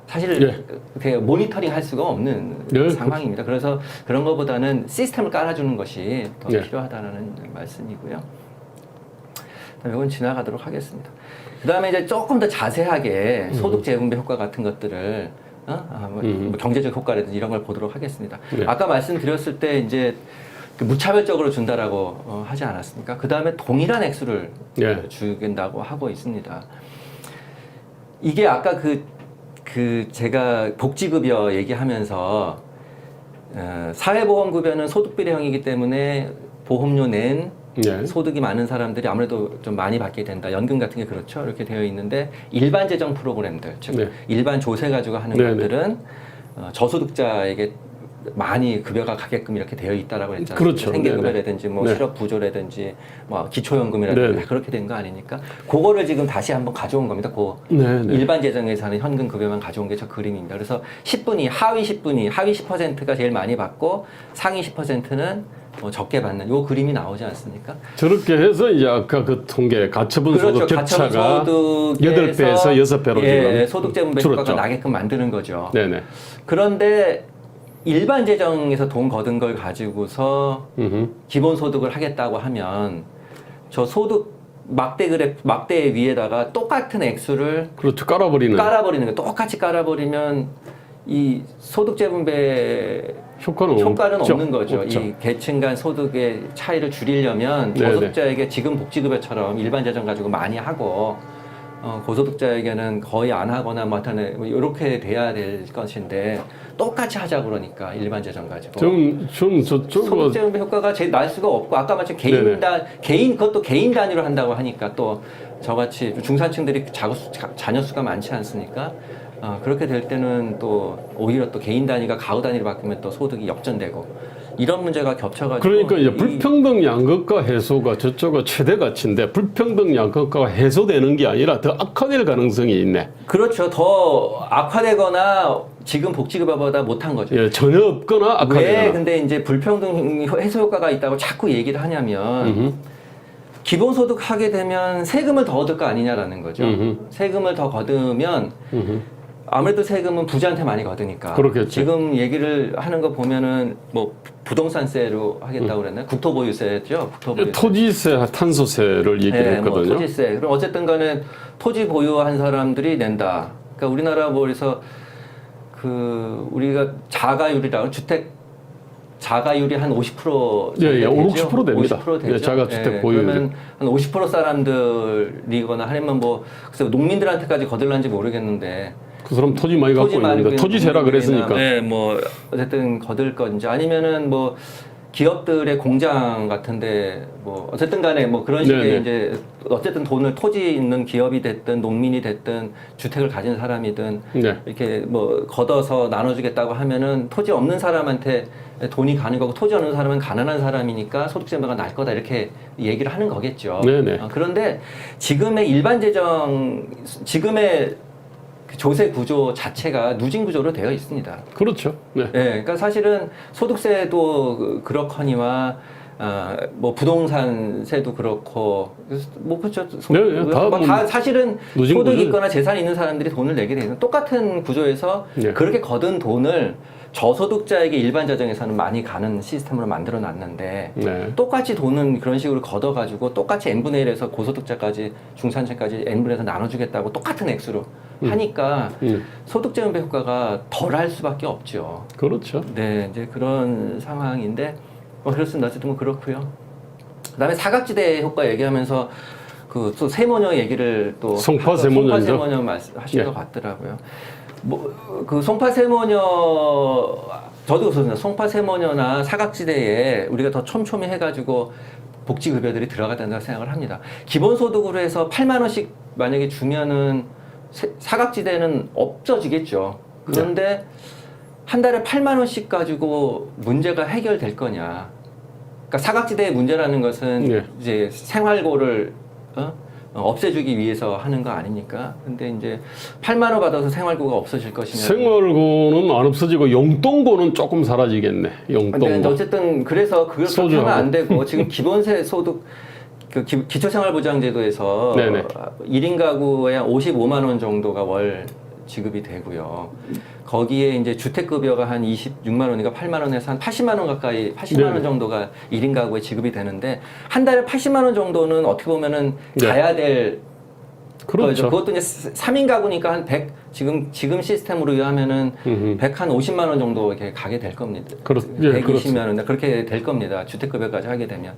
사실 네. 그 모니터링 할 수가 없는 네, 상황입니다. 그래서 그런 것보다는 시스템을 깔아주는 것이 더 네. 필요하다는 말씀이고요. 이건 지나가도록 하겠습니다. 그 다음에 이제 조금 더 자세하게 소득 재분배 효과 같은 것들을 뭐 경제적 효과라든지 이런 걸 보도록 하겠습니다. 네. 아까 말씀드렸을 때 이제 그 무차별적으로 준다라고 하지 않았습니까? 그 다음에 동일한 액수를 네. 주긴다고 하고 있습니다. 이게 아까 그 제가 복지급여 얘기하면서 사회보험급여는 소득비례형이기 때문에 보험료 낸 네. 소득이 많은 사람들이 아무래도 좀 많이 받게 된다. 연금 같은 게 그렇죠. 이렇게 되어 있는데 일반 재정 프로그램들, 즉 네. 일반 조세 가지고 하는 네, 것들은 저소득자에게 많이 급여가 가게끔 이렇게 되어 있다라고 했잖아요. 그렇죠. 생계급여라든지 뭐 네. 실업부조라든지 뭐 기초연금이라든지 네. 그렇게 된 거 아니니까 그거를 지금 다시 한번 가져온 겁니다. 그 네, 네. 일반 재정에서 하는 현금 급여만 가져온 게 저 그림입니다. 그래서 10분위, 하위 10분위, 하위 10%가 제일 많이 받고 상위 10%는 뭐 적게 받는 요 그림이 나오지 않습니까? 저렇게 해서 이제 아까 그 통계 가처분 소득 격차가 8배에서 6배로 예, 지금 소득재분배 효과가 줄었죠. 나게끔 만드는 거죠. 네네. 그런데 일반 재정에서 돈 거둔 걸 가지고서 기본소득을 하겠다고 하면 저 소득 막대 위에다가 똑같은 액수를 그렇죠. 깔아버리는 깔아버리는 거 똑같이 깔아버리면 이 소득재분배 효과는 없죠. 없는 거죠. 없죠. 이 계층 간 소득의 차이를 줄이려면 네네. 저소득자에게 지금 복지급여처럼 일반 재정 가지고 많이 하고 고소득자에게는 거의 안 하거나 뭐 하여튼 이렇게 돼야 될 것인데 똑같이 하자 그러니까 일반 재정 가지고 좀 저쪽으로 소득재분배 효과가 제일 날 수가 없고 아까 마치 그것도 개인 단위로 한다고 하니까 또 저같이 중산층들이 자녀 수가 많지 않습니까? 그렇게 될 때는 또 오히려 또 개인 단위가 가구 단위로 바뀌면 또 소득이 역전되고 이런 문제가 겹쳐가지고 그러니까 이제 불평등 양극화 해소가 저쪽은 최대 가치인데 불평등 양극화가 해소되는 게 아니라 더 악화될 가능성이 있네. 그렇죠. 더 악화되거나 지금 복지급여보다 못한 거죠. 예, 전혀 없거나 왜 악화되거나. 근데 이제 불평등 해소 효과가 있다고 자꾸 얘기를 하냐면 기본소득 하게 되면 세금을 더 얻을 거 아니냐라는 거죠. 세금을 더 거두면 아무래도 세금은 부자한테 많이 거두니까. 그렇겠죠. 지금 얘기를 하는 거 보면은 뭐 부동산세로 하겠다고 그랬나요? 국토보유세죠. 국토보유세. 토지세, 탄소세를 얘기를 네, 했거든요. 뭐 토지세. 그럼 어쨌든 간에 토지 보유한 사람들이 낸다. 그러니까 우리나라 뭐 그래서 그 우리가 자가율이라고 주택 자가율이 한 50% 예, 되죠? 5, 60% 됩니다. 50% 되죠. 예, 자가주택 보유율이. 그러면 한 50% 사람들이거나 아니면 뭐 글쎄 농민들한테까지 거들란지 모르겠는데 그 사람 토지 많이 갖고 있는데 토지세라 그랬으니까. 네, 뭐 어쨌든 거들 건지 아니면은 뭐 기업들의 공장 같은데 뭐 어쨌든 간에 뭐 그런 식의 네네. 이제 어쨌든 돈을 토지 있는 기업이 됐든 농민이 됐든 주택을 가진 사람이든 네. 이렇게 뭐 걷어서 나눠주겠다고 하면은 토지 없는 사람한테 돈이 가는 거고 토지 없는 사람은 가난한 사람이니까 소득세가 날 거다 이렇게 얘기를 하는 거겠죠. 네네. 그런데 지금의 일반 재정 지금의 그 조세 구조 자체가 누진 구조로 되어 있습니다. 그렇죠. 네. 네, 그러니까 사실은 소득세도 그렇거니와 뭐 부동산세도 그렇고 뭐 그렇죠. 네, 다 사실은 누진 소득이 구조죠. 있거나 재산이 있는 사람들이 돈을 내게 되는 똑같은 구조에서 네. 그렇게 거둔 돈을 저소득자에게 일반 재정에서는 많이 가는 시스템으로 만들어 놨는데 네. 똑같이 돈은 그런 식으로 걷어가지고 똑같이 n분의 1에서 고소득자까지 중산층까지 n분의 1에서 나눠주겠다고 똑같은 액수로 하니까 소득재분배 효과가 덜 할 수밖에 없죠. 그렇죠. 네, 이제 그런 상황인데 그렇습니다. 어쨌든 뭐 그렇고요. 그다음에 사각지대 효과 얘기하면서 그 또 세모녀 얘기를 또 송파 세모녀죠. 송파 세모녀 말씀하신 예. 것 같더라고요. 뭐 그 송파 세모녀 저도 그렇습니다. 송파 세모녀나 사각지대에 우리가 더 촘촘히 해가지고 복지급여들이 들어가야 된다고 생각을 합니다. 기본소득으로 해서 8만 원씩 만약에 주면은 사각지대는 없어지겠죠. 그런데 한 달에 8만 원씩 가지고 문제가 해결될 거냐. 그러니까 사각지대의 문제라는 것은 네. 이제 생활고를 없애주기 위해서 하는 거 아닙니까? 근데 이제 8만 원 받아서 생활고가 없어질 것이냐. 생활고는 안 없어지고 용돈고는 조금 사라지겠네. 근데 용돈고. 어쨌든 그래서 그걸 그렇게 소주하고. 하면 안 되고 지금 기본세 소득 그 기초생활보장제도에서 네네. 1인 가구에 한 55만 원 정도가 월 지급이 되고요. 거기에 이제 주택급여가 한 26만 원이니까 8만 원에서 한 80만 원 가까이 80만 원 네네. 정도가 1인 가구에 지급이 되는데 한 달에 80만 원 정도는 어떻게 보면은 네. 가야 될 그렇죠. 그것도 이제 3인 가구니까 한 100 지금 시스템으로 의하면은 150만 원 정도 이렇게 가게 될 겁니다. 예, 120만 원 그렇게 될 겁니다. 주택급여까지 하게 되면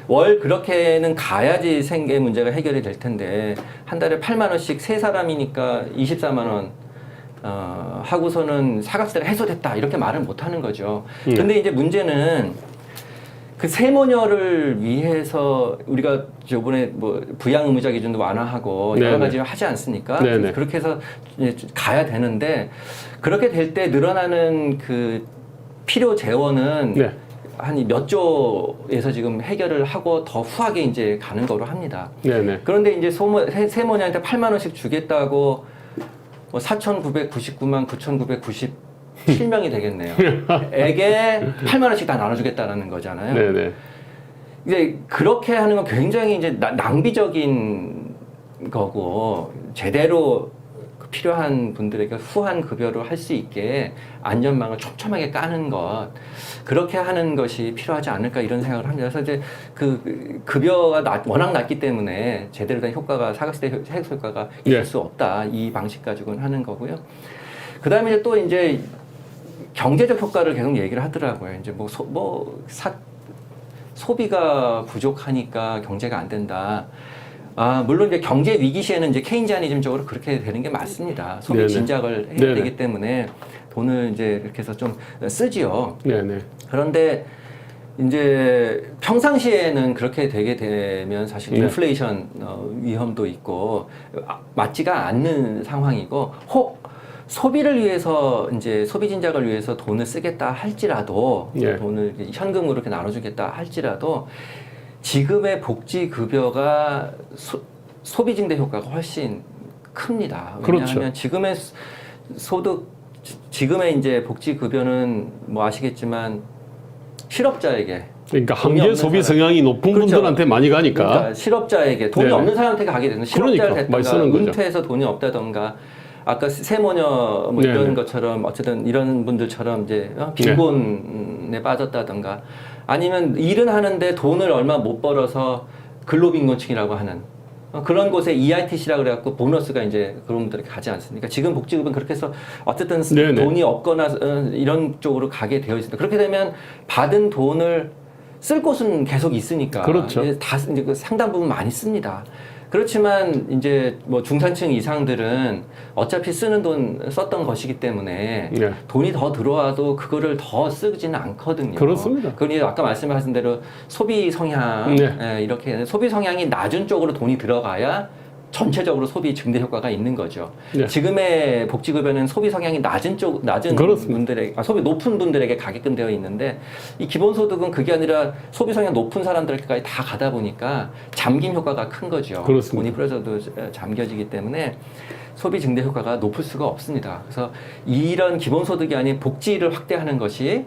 월 그렇게는 가야지 생계 문제가 해결이 될 텐데 한 달에 8만 원씩 세 사람이니까 24만 원 하고서는 사각지대가 해소됐다 이렇게 말을 못 하는 거죠. 근데 이제 문제는 그 세모녀를 위해서 우리가 저번에 뭐 부양 의무자 기준도 완화하고 여러 네네. 가지 하지 않습니까? 네네. 그렇게 해서 이제 가야 되는데 그렇게 될 때 늘어나는 그 필요 재원은 네. 한 몇 조에서 지금 해결을 하고 더 후하게 이제 가는 거로 합니다. 네네. 그런데 이제 세모녀한테 8만 원씩 주겠다고 뭐 4,999만 9,997명이 되겠네요. 에게 8만 원씩 다 나눠주겠다라는 거잖아요. 네네. 이제 그렇게 하는 건 굉장히 이제 낭비적인 거고 제대로 필요한 분들에게 후한 급여를 할 수 있게 안전망을 촘촘하게 까는 것 그렇게 하는 것이 필요하지 않을까 이런 생각을 합니다. 그래서 이제 그 급여가 워낙 낮기 때문에 제대로 된 효과가 사각지대 해소 효과가 있을 예. 수 없다 이 방식 가지고는 하는 거고요. 그다음에 이제 또 이제 경제적 효과를 계속 얘기를 하더라고요. 이제 소비가 부족하니까 경제가 안 된다. 물론 이제 경제 위기 시에는 이제 케인지아니즘적으로 그렇게 되는 게 맞습니다. 소비 네네. 진작을 해야 네네. 되기 때문에 돈을 이제 이렇게 해서 좀 쓰지요. 네네. 그런데 이제 평상시에는 그렇게 되게 되면 사실 네. 인플레이션 위험도 있고 맞지가 않는 상황이고 혹 소비를 위해서 이제 소비 진작을 위해서 돈을 쓰겠다 할지라도 예. 돈을 현금으로 이렇게 나눠주겠다 할지라도 지금의 복지 급여가 소비 증대 효과가 훨씬 큽니다. 왜냐하면 그렇죠. 지금의 지금의 이제 복지 급여는 뭐 아시겠지만 실업자에게 그러니까 돈이 한계 없는 소비 사람. 성향이 높은 그렇죠. 분들한테 많이 가니까. 그러니까 실업자에게 돈이 네네. 없는 사람한테 가게 되는 그러니까, 실업자를 많이 쓰는 됐던가 거죠. 은퇴해서 돈이 없다던가 아까 세모녀 뭐 네네. 이런 것처럼 어쨌든 이런 분들처럼 이제 빈곤에 빠졌다던가 아니면 일은 하는데 돈을 얼마 못 벌어서 근로빈곤층이라고 하는 그런 곳에 EITC라 그래갖고 보너스가 이제 그런 분들에게 가지 않습니까? 지금 복지급은 그렇게 해서 어쨌든 네네. 돈이 없거나 이런 쪽으로 가게 되어 있습니다. 그렇게 되면 받은 돈을 쓸 곳은 계속 있으니까 그렇죠. 이제 다 이제 그 상당 부분 많이 씁니다. 그렇지만 이제 뭐 중산층 이상들은 어차피 쓰는 돈 썼던 것이기 때문에 네. 돈이 더 들어와도 그거를 더 쓰지는 않거든요. 그렇습니다. 그러니 아까 말씀하신 대로 소비 성향 네. 이렇게 소비 성향이 낮은 쪽으로 돈이 들어가야 전체적으로 소비 증대 효과가 있는 거죠. 네. 지금의 복지급여는 소비 성향이 낮은 그렇습니다. 분들에게 소비 높은 분들에게 가게끔 되어 있는데 이 기본소득은 그게 아니라 소비 성향 높은 사람들까지 다 가다 보니까 잠김 효과가 큰 거죠. 그렇습니다. 돈이 풀어져도 잠겨지기 때문에 소비 증대 효과가 높을 수가 없습니다. 그래서 이런 기본소득이 아닌 복지를 확대하는 것이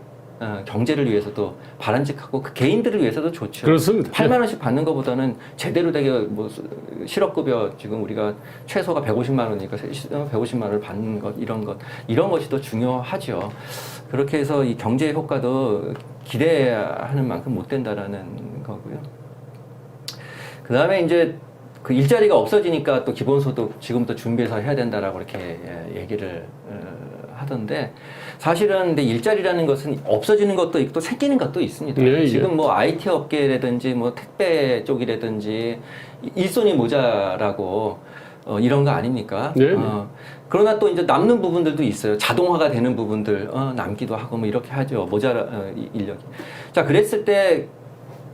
경제를 위해서도 바람직하고 그 개인들을 위해서도 좋죠. 그렇습니다. 8만 원씩 받는 것보다는 제대로 되게 뭐 실업급여 지금 우리가 최소가 150만 원이니까 150만 원을 받는 것 이런 것이 더 중요하죠. 그렇게 해서 이 경제 효과도 기대하는 만큼 못 된다라는 거고요. 그 다음에 이제 그 일자리가 없어지니까 또 기본소득 지금부터 준비해서 해야 된다라고 이렇게 얘기를 하던데 사실은 근데 일자리라는 것은 없어지는 것도 있고 또 생기는 것도 있습니다. 예, 지금 예. 뭐 IT 업계라든지 뭐 택배 쪽이라든지 일손이 모자라고 이런 거 아닙니까? 네. 그러나 또 이제 남는 부분들도 있어요. 자동화가 되는 부분들 남기도 하고 뭐 이렇게 하죠. 인력이. 자, 그랬을 때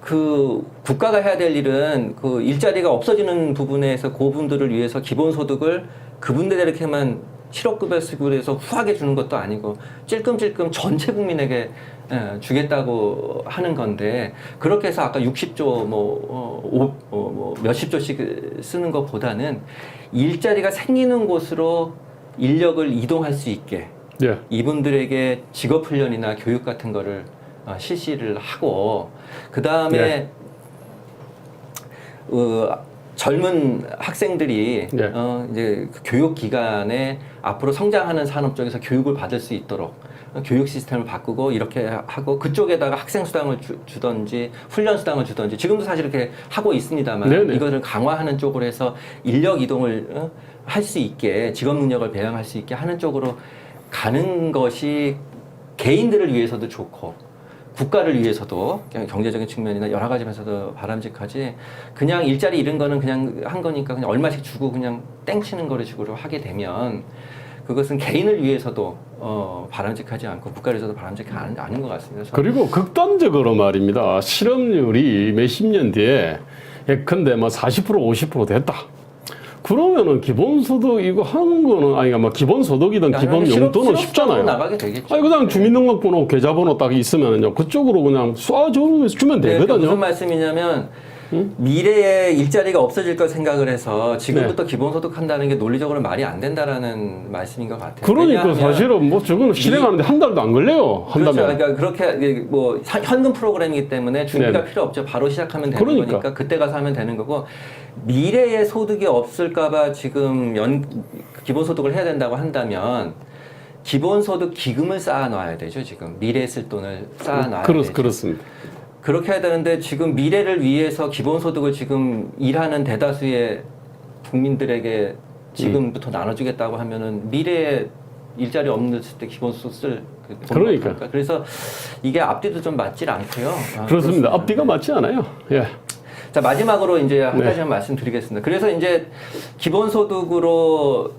그 국가가 해야 될 일은 그 일자리가 없어지는 부분에서 그분들을 위해서 기본소득을 그분들에게만 실업급여식으로 해서 후하게 주는 것도 아니고 찔끔찔끔 전체 국민에게 주겠다고 하는 건데 그렇게 해서 아까 60조 뭐 몇십 조씩 쓰는 것보다는 일자리가 생기는 곳으로 인력을 이동할 수 있게 예. 이분들에게 직업훈련이나 교육 같은 거를 실시를 하고 그 다음에 젊은 학생들이 네. 이제 그 교육 기간에 앞으로 성장하는 산업 쪽에서 교육을 받을 수 있도록 교육 시스템을 바꾸고 이렇게 하고 그쪽에다가 학생 수당을 주던지 훈련 수당을 주던지 지금도 사실 이렇게 하고 있습니다만 네네. 이것을 강화하는 쪽으로 해서 인력 이동을 할 수 있게 직업 능력을 배양할 수 있게 하는 쪽으로 가는 것이 개인들을 위해서도 좋고 국가를 위해서도 경제적인 측면이나 여러 가지 면에서도 바람직하지 그냥 일자리 잃은 거는 그냥 한 거니까 그냥 얼마씩 주고 그냥 땡치는 거를 식으로 하게 되면 그것은 개인을 위해서도 바람직하지 않고 국가를 위해서도 바람직하지 않은 것 같습니다. 그리고 극단적으로 말입니다. 실업률이 몇십 년 뒤에 예컨대 뭐 40% 50% 됐다. 그러면은 기본소득 이거 하는 거는 아니 뭐 기본소득이든 기본 용돈은 쉽잖아요. 나가게 되겠죠. 아니 그냥 주민등록번호 계좌번호 딱 있으면은요 그쪽으로 그냥 주면 네, 되거든요. 무슨 말씀이냐면 미래에 일자리가 없어질 걸 생각을 해서 지금부터 기본소득 한다는 게 논리적으로 말이 안 된다라는 말씀인 것 같아요. 그러니까 왜냐하면 사실은 뭐 저거는 실행하는데 한 달도 안 걸려요. 그렇죠. 한다면. 그러니까 그렇게 뭐 현금 프로그램이기 때문에 준비가 네. 필요 없죠. 바로 시작하면 되는 그러니까. 거니까 그때 가서 하면 되는 거고 미래에 소득이 없을까봐 지금 기본소득을 해야 된다고 한다면 기본소득 기금을 쌓아놔야 되죠. 지금 미래에 쓸 돈을 쌓아놔야 되죠. 그렇습니다. 그렇게 해야 되는데 지금 미래를 위해서 기본소득을 지금 일하는 대다수의 국민들에게 지금부터 나눠주겠다고 하면은 미래에 일자리 없는 때 기본소득 쓸 그러니까. 그래서 이게 앞뒤도 좀 맞질 않고요. 그렇습니다. 앞뒤가 맞지 않아요. 예. 자 마지막으로 이제 한 네. 가지만 말씀드리겠습니다. 그래서 이제 기본소득으로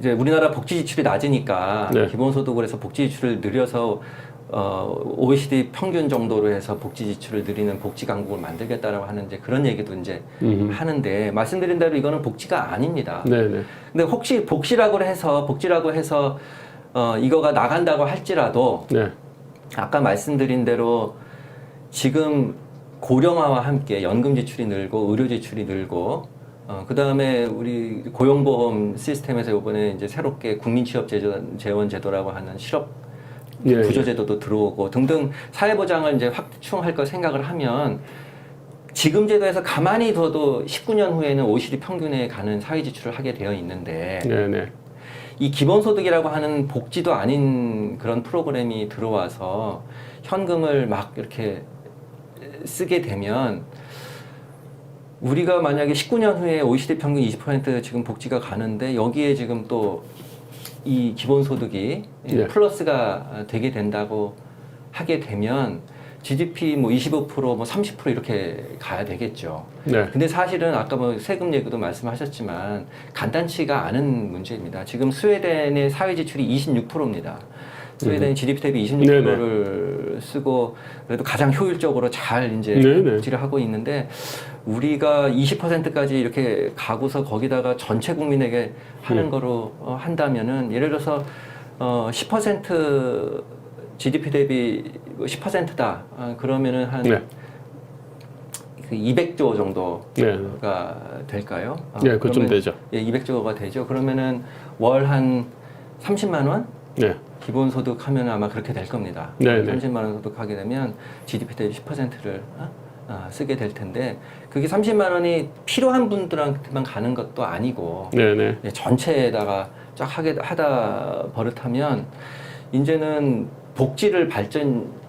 이제 우리나라 복지 지출이 낮으니까 네. 기본소득을 해서 복지 지출을 늘려서 OECD 평균 정도로 해서 복지 지출을 늘리는 복지 강국을 만들겠다라고 하는 이제 그런 얘기도 이제 하는데 말씀드린 대로 이거는 복지가 아닙니다. 네네. 근데 혹시 복지라고 해서 이거가 나간다고 할지라도 네. 아까 말씀드린 대로 지금 고령화와 함께 연금 지출이 늘고 의료 지출이 늘고 그 다음에 우리 고용보험 시스템에서 이번에 이제 새롭게 국민취업재원 제도라고 하는 실업 예, 구조제도도 들어오고 등등 사회보장을 이제 확충할 걸 생각을 하면 지금 제도에서 가만히 둬도 19년 후에는 OECD 평균에 가는 사회 지출을 하게 되어 있는데 네네. 이 기본소득이라고 하는 복지도 아닌 그런 프로그램이 들어와서 현금을 막 이렇게 쓰게 되면 우리가 만약에 19년 후에 OECD 평균 20% 지금 복지가 가는데 여기에 지금 또 이 기본소득이 네. 플러스가 되게 된다고 하게 되면 GDP 뭐 25%, 뭐 30% 이렇게 가야 되겠죠. 네. 근데 사실은 아까 뭐 세금 얘기도 말씀하셨지만 간단치가 않은 문제입니다. 지금 스웨덴의 사회 지출이 26%입니다. 스웨덴이 GDP 대비 26%를 쓰고 그래도 가장 효율적으로 잘 이제 네네. 복지를 하고 있는데 우리가 20%까지 이렇게 가고서 거기다가 전체 국민에게 하는 거로 한다면은 예를 들어서 10% GDP 대비 10%다. 그러면은 한 네. 200조 정도가 네. 될까요? 네, 그쯤 되죠. 예, 200조가 되죠. 그러면은 월 한 30만 원? 네. 기본소득 하면 아마 그렇게 될 겁니다. 네, 네. 30만 원 소득하게 되면 GDP 대비 10%를 쓰게 될 텐데 그게 30만 원이 필요한 분들한테만 가는 것도 아니고 네네. 전체에다가 쫙 하다 버릇하면 이제는 복지를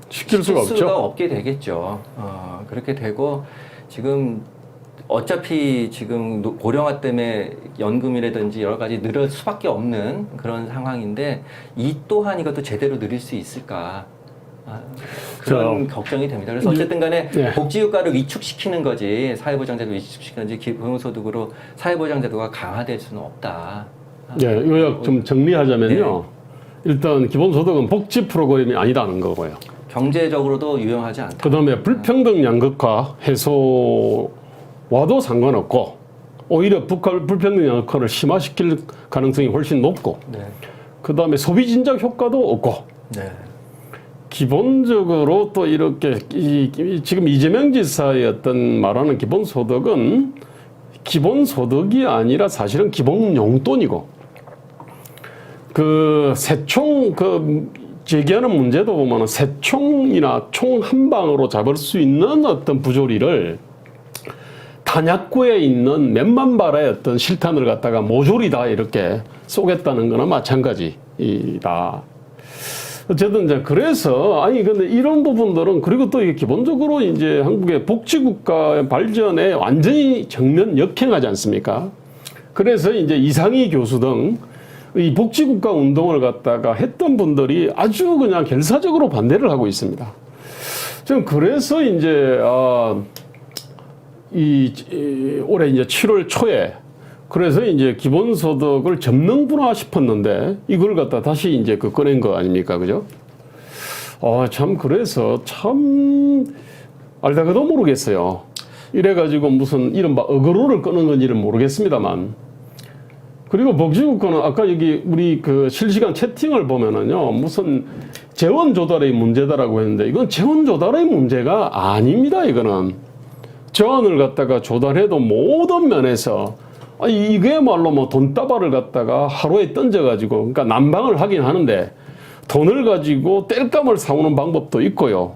시킬 수가 없죠. 없게 되겠죠. 그렇게 되고 지금 어차피 지금 고령화 때문에 연금이라든지 여러 가지 늘을 수밖에 없는 그런 상황인데 이 또한 이것도 제대로 늘릴 수 있을까? 그런 걱정이 됩니다. 그래서 어쨌든 간에 네. 복지효과를 위축시키는 거지 사회보장제도 위축시키는 거지 기본소득으로 사회보장제도가 강화될 수는 없다. 네, 요약 좀 정리하자면요. 일단 기본소득은 복지 프로그램이 아니다는 거고요. 경제적으로도 유용하지 않다. 그 다음에 불평등 양극화 해소와도 상관없고 오히려 불평등 양극화를 심화시킬 가능성이 훨씬 높고 네. 그 다음에 소비 진작 효과도 없고 네. 기본적으로 또 이렇게 지금 이재명 지사의 어떤 말하는 기본소득은 기본소득이 아니라 사실은 기본 용돈이고 그 새총 제기하는 문제도 보면은 새총이나 총 한 방으로 잡을 수 있는 어떤 부조리를 단약구에 있는 몇만 발의 어떤 실탄을 갖다가 모조리 다 이렇게 쏘겠다는 거나 마찬가지다. 어쨌든 이제 그래서 근데 이런 부분들은 그리고 또 이게 기본적으로 이제 한국의 복지국가의 발전에 완전히 정면 역행하지 않습니까? 그래서 이제 이상희 교수 등 이 복지국가 운동을 갖다가 했던 분들이 아주 그냥 결사적으로 반대를 하고 있습니다. 지금 그래서 이제 올해 이제 7월 초에 그래서 이제 기본소득을 접는구나 싶었는데 이걸 갖다 다시 이제 꺼낸 거 아닙니까, 그죠? 참 그래서 참 알다가도 모르겠어요. 이래가지고 무슨 이른바 어그로를 끄는 건지는 모르겠습니다만. 그리고 복지국가는 아까 여기 우리 실시간 채팅을 보면은요, 무슨 재원 조달의 문제다라고 했는데 이건 재원 조달의 문제가 아닙니다, 이거는. 재원을 갖다가 조달해도 모든 면에서 이게말로 뭐 돈다발을 갖다가 하루에 던져가지고 그러니까 난방을 하긴 하는데 돈을 가지고 땔감을 사오는 방법도 있고요.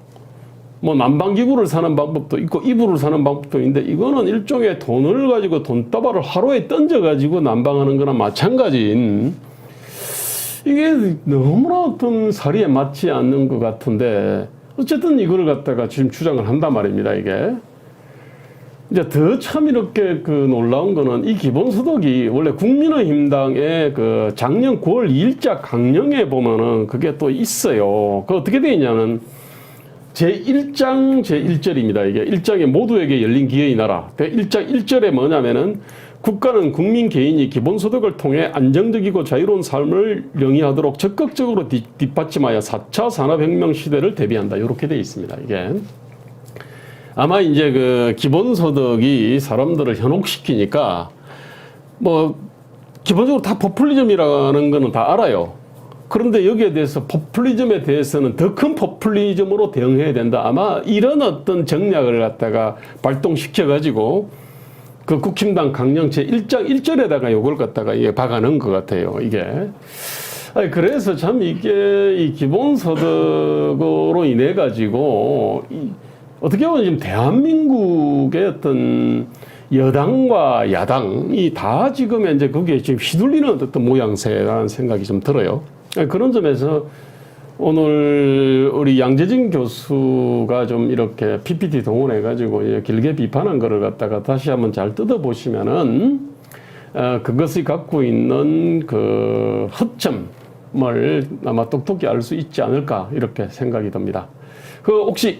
뭐 난방기구를 사는 방법도 있고 이불을 사는 방법도 있는데 이거는 일종의 돈을 가지고 돈다발을 하루에 던져가지고 난방하는 거나 마찬가지인 이게 너무나 어떤 사리에 맞지 않는 것 같은데 어쨌든 이걸 갖다가 지금 주장을 한단 말입니다, 이게. 이제 더 참 이렇게 놀라운 거는 이 기본소득이 원래 국민의힘당의 작년 9월 2일자 강령에 보면은 그게 또 있어요. 어떻게 되어 있냐면 제1장 제1절입니다. 이게 1장에 모두에게 열린 기회의 나라. 1장 1절에 뭐냐면은 국가는 국민 개인이 기본소득을 통해 안정적이고 자유로운 삶을 영위하도록 적극적으로 뒷받침하여 4차 산업혁명 시대를 대비한다. 이렇게 되어 있습니다. 이게 아마 이제 그 기본소득이 사람들을 현혹시키니까 뭐 기본적으로 다 포퓰리즘이라는 거는 다 알아요. 그런데 여기에 대해서 포퓰리즘에 대해서는 더 큰 포퓰리즘으로 대응해야 된다. 아마 이런 어떤 정략을 갖다가 발동시켜 가지고 그 국힘당 강령체 1장 1절에다가 요걸 갖다가 이게 박아넣은 것 같아요. 이게. 아니, 그래서 참 이게 이 기본소득으로 인해 가지고 어떻게 보면 지금 대한민국의 어떤 여당과 야당이 다 지금 이제 거기에 지금 휘둘리는 어떤 모양새라는 생각이 좀 들어요. 그런 점에서 오늘 우리 양재진 교수가 좀 이렇게 PPT 동원해가지고 길게 비판한 거를 갖다가 다시 한번 잘 뜯어보시면은 그것이 갖고 있는 그 허점을 아마 똑똑히 알 수 있지 않을까 이렇게 생각이 듭니다. 그 혹시